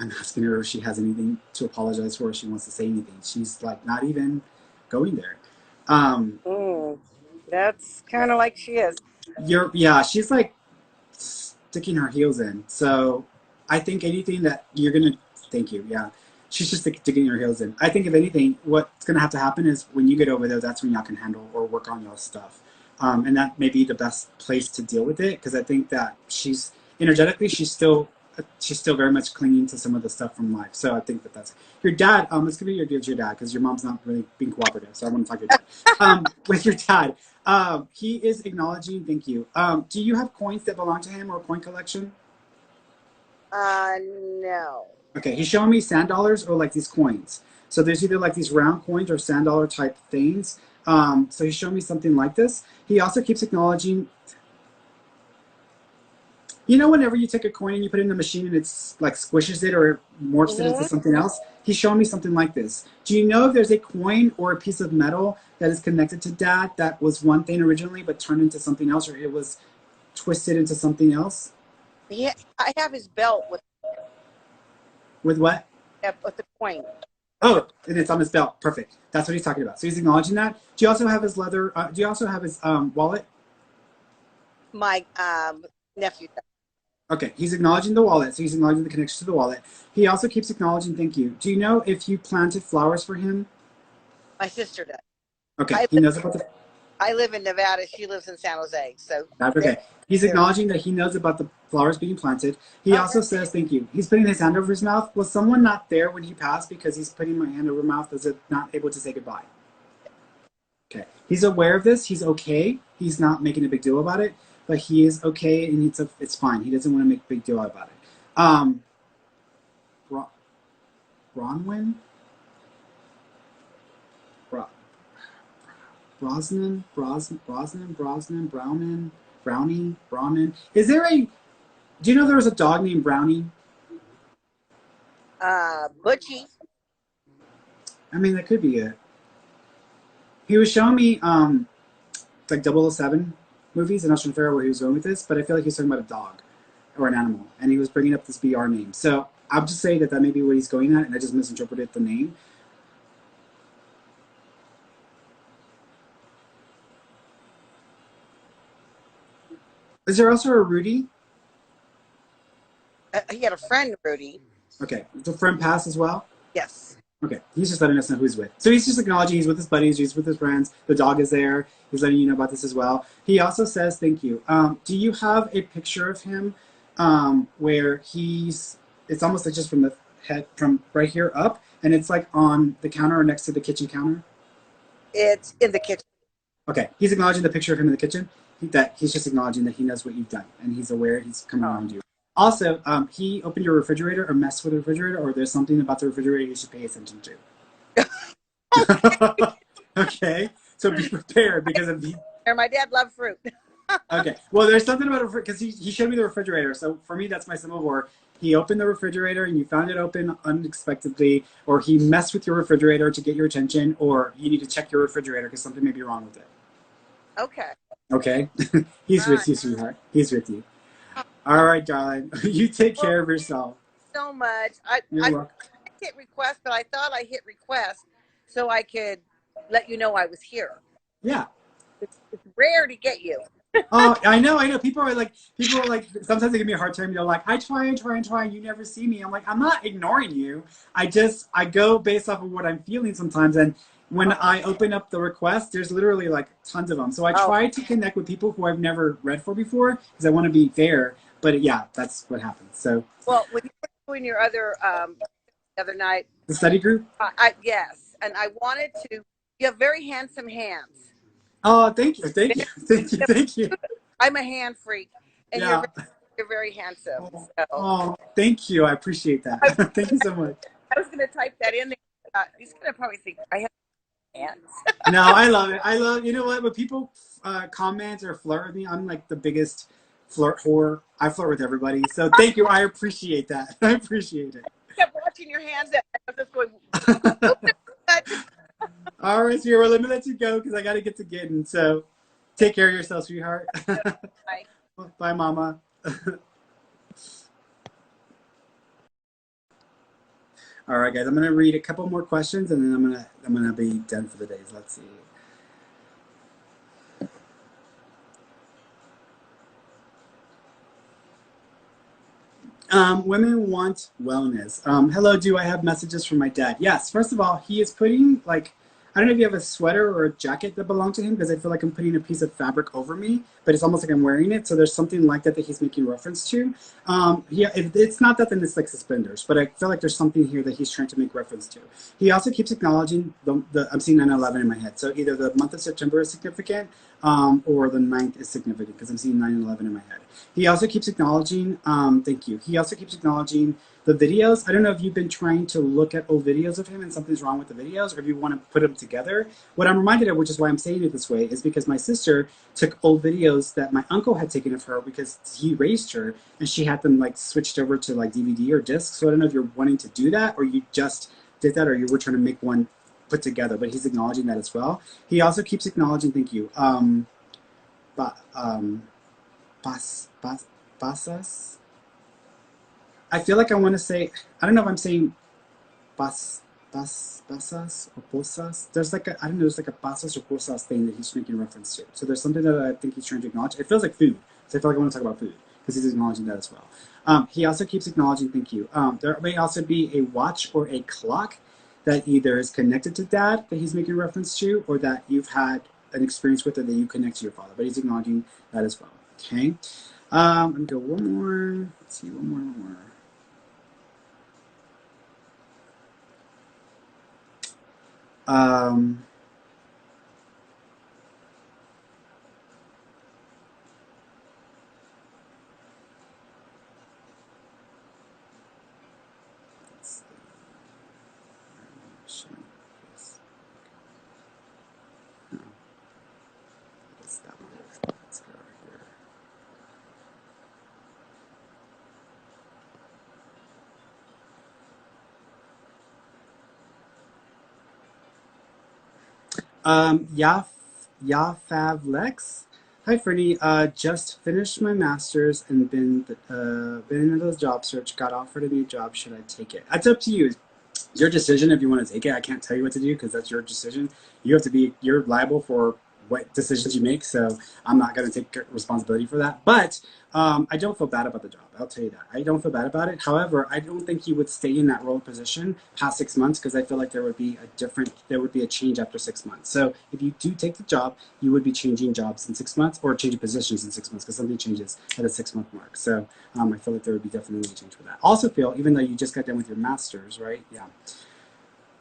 I'm asking her if she has anything to apologize for, if she wants to say anything. She's like not even going there. That's kind of like she is. She's like sticking her heels in. So I think anything that you're gonna, thank you. Yeah, she's just digging her heels in. I think if anything, what's gonna have to happen is when you get over there, that's when y'all can handle or work on y'all's stuff, and that may be the best place to deal with it because I think that she's energetically she's still very much clinging to some of the stuff from life. So I think that's your dad. This could be your dad because your mom's not really being cooperative. So I want to talk to your dad. With your dad, he is acknowledging. Thank you. Do you have coins that belong to him or a coin collection? No. Okay, he's showing me sand dollars or like these coins. So there's either like these round coins or sand dollar type things. So he's showing me something like this. He also keeps acknowledging. You know, whenever you take a coin and you put it in the machine and it's like squishes it or morphs it into something else, he's showing me something like this. Do you know if there's a coin or a piece of metal that is connected to Dad that was one thing originally but turned into something else, or it was twisted into something else? Yeah, I have his belt With what? with the coin. Oh, and it's on his belt. Perfect. That's what he's talking about. So he's acknowledging that. Do you also have his leather? Do you also have his wallet? My nephew. Okay, he's acknowledging the wallet, so he's acknowledging the connection to the wallet. He also keeps acknowledging thank you. Do you know if you planted flowers for him? My sister does. Okay, he knows about the... I live in Nevada. She lives in San Jose. So That's okay. He's acknowledging that he knows about the flowers being planted. He also says thank you. He's putting his hand over his mouth. Was someone not there when he passed because he's putting my hand over his mouth? Was it not able to say goodbye? Okay. He's aware of this. He's okay. He's not making a big deal about it. But he is okay, and it's fine. He doesn't want to make a big deal about it. Bronwyn? Brosnan? Browning? Is there a... Do you know there was a dog named Brownie? Butchie. I mean, that could be it. He was showing me, like 007 movies, and I was trying to figure out where he was going with this, but I feel like he was talking about a dog or an animal, and he was bringing up this BR name. So I'm just saying that that may be what he's going at, and I just misinterpreted the name. Is there also a Rudy? He had a friend, Rudy. Okay, the friend pass as well. Yes. Okay, he's just letting us know who he's with. So he's just acknowledging he's with his buddies, he's with his friends. The dog is there. He's letting you know about this as well. He also says thank you. Do you have a picture of him where he's? It's almost like just from the head, from right here up, and it's like on the counter or next to the kitchen counter. It's in the kitchen. Okay, he's acknowledging the picture of him in the kitchen. That he's just acknowledging that he knows what you've done and he's aware he's coming around you. Also, he opened your refrigerator or messed with the refrigerator, or there's something about the refrigerator you should pay attention to. Okay, so be prepared because of the. My dad loved fruit. Okay, well, there's something about it because he showed me the refrigerator. So for me, that's my symbol for he opened the refrigerator and you found it open unexpectedly, or he messed with your refrigerator to get your attention, or you need to check your refrigerator because something may be wrong with it. Okay. Okay, he's with you, sweetheart. He's with you. All right, darling. You take care of yourself. So much. You're welcome. I hit request, but I thought I hit request so I could let you know I was here. Yeah. It's rare to get you. Oh, I know. People are like, sometimes they give me a hard time. They're like, I try and try and try, and you never see me. I'm like, I'm not ignoring you. I go based off of what I'm feeling sometimes. And when I open up the request, there's literally like tons of them. So I try to connect with people who I've never read for before because I want to be fair. But yeah, that's what happens. So. Well, when you were doing your other the other night, the study group. Yes, and I wanted to. You have very handsome hands. Oh, thank you. I'm a hand freak, and you're very handsome. So. Oh, thank you. I appreciate that. Thank you so much. I was going to type that in there. He's going to probably think I have hands. No, I love it. You know what? When people comment or flirt with me, I'm like the biggest flirt whore. I flirt with everybody. So thank you. I appreciate that. I appreciate it. I kept watching your hands. I was just going. All right, Sierra, let me let you go because I got to get to getting. So take care of yourself, sweetheart. Bye. Bye, Mama. All right, guys, I'm gonna read a couple more questions and then I'm gonna be done for the day. Let's see. Women want wellness. Hello, do I have messages from my dad? Yes. First of all, he is putting I don't know if you have a sweater or a jacket that belong to him because I feel like I'm putting a piece of fabric over me, but it's almost like I'm wearing it. So there's something like that he's making reference to. Yeah, if it's not that, then it's like suspenders, but I feel like there's something here that he's trying to make reference to. He also keeps acknowledging I'm seeing 9/11 in my head. So either the month of September is significant or the 9th is significant because I'm seeing 9/11 in my head. He also keeps acknowledging, thank you. He also keeps acknowledging the videos. I don't know if you've been trying to look at old videos of him and something's wrong with the videos, or if you want to put them together. What I'm reminded of, which is why I'm saying it this way, is because my sister took old videos that my uncle had taken of her because he raised her, and she had them like switched over to like DVD or disc. So I don't know if you're wanting to do that, or you just did that, or you were trying to make one put together. But he's acknowledging that as well. He also keeps acknowledging, thank you. Pasas. I feel like I want to say, I don't know if I'm saying pasas or posas. There's like I don't know, there's like a pasas or posas thing that he's making reference to. So there's something that I think he's trying to acknowledge. It feels like food. So I feel like I want to talk about food because he's acknowledging that as well. He also keeps acknowledging, thank you. There may also be a watch or a clock that either is connected to dad that he's making reference to, or that you've had an experience with, or that you connect to your father. But he's acknowledging that as well. Okay. I'm gonna go one more. Let's see, one more. Yafavlex. Hi, Ferny. Just finished my master's and been into the job search. Got offered a new job. Should I take it? That's up to you. It's your decision if you want to take it. I can't tell you what to do because that's your decision. You're liable for what decisions you make. So I'm not going to take responsibility for that. But I don't feel bad about the job. I'll tell you that. I don't feel bad about it. However, I don't think you would stay in that role position past 6 months because I feel like there would be a change after 6 months. So if you do take the job, you would be changing jobs in 6 months or changing positions in 6 months because something changes at a 6 month mark. So I feel like there would be definitely a change for that. Also feel, even though you just got done with your master's, right? Yeah.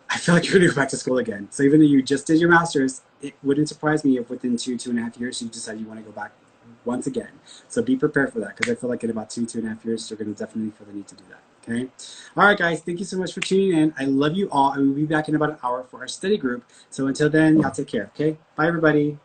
I feel like you're going to go back to school again. So even though you just did your master's, it wouldn't surprise me if within 2.5 years, you decide you want to go back once again. So be prepared for that because I feel like in about 2.5 years, you're going to definitely feel the need to do that. Okay. All right, guys. Thank you so much for tuning in. I love you all. I will be back in about an hour for our study group. So until then, y'all take care. Okay. Bye, everybody.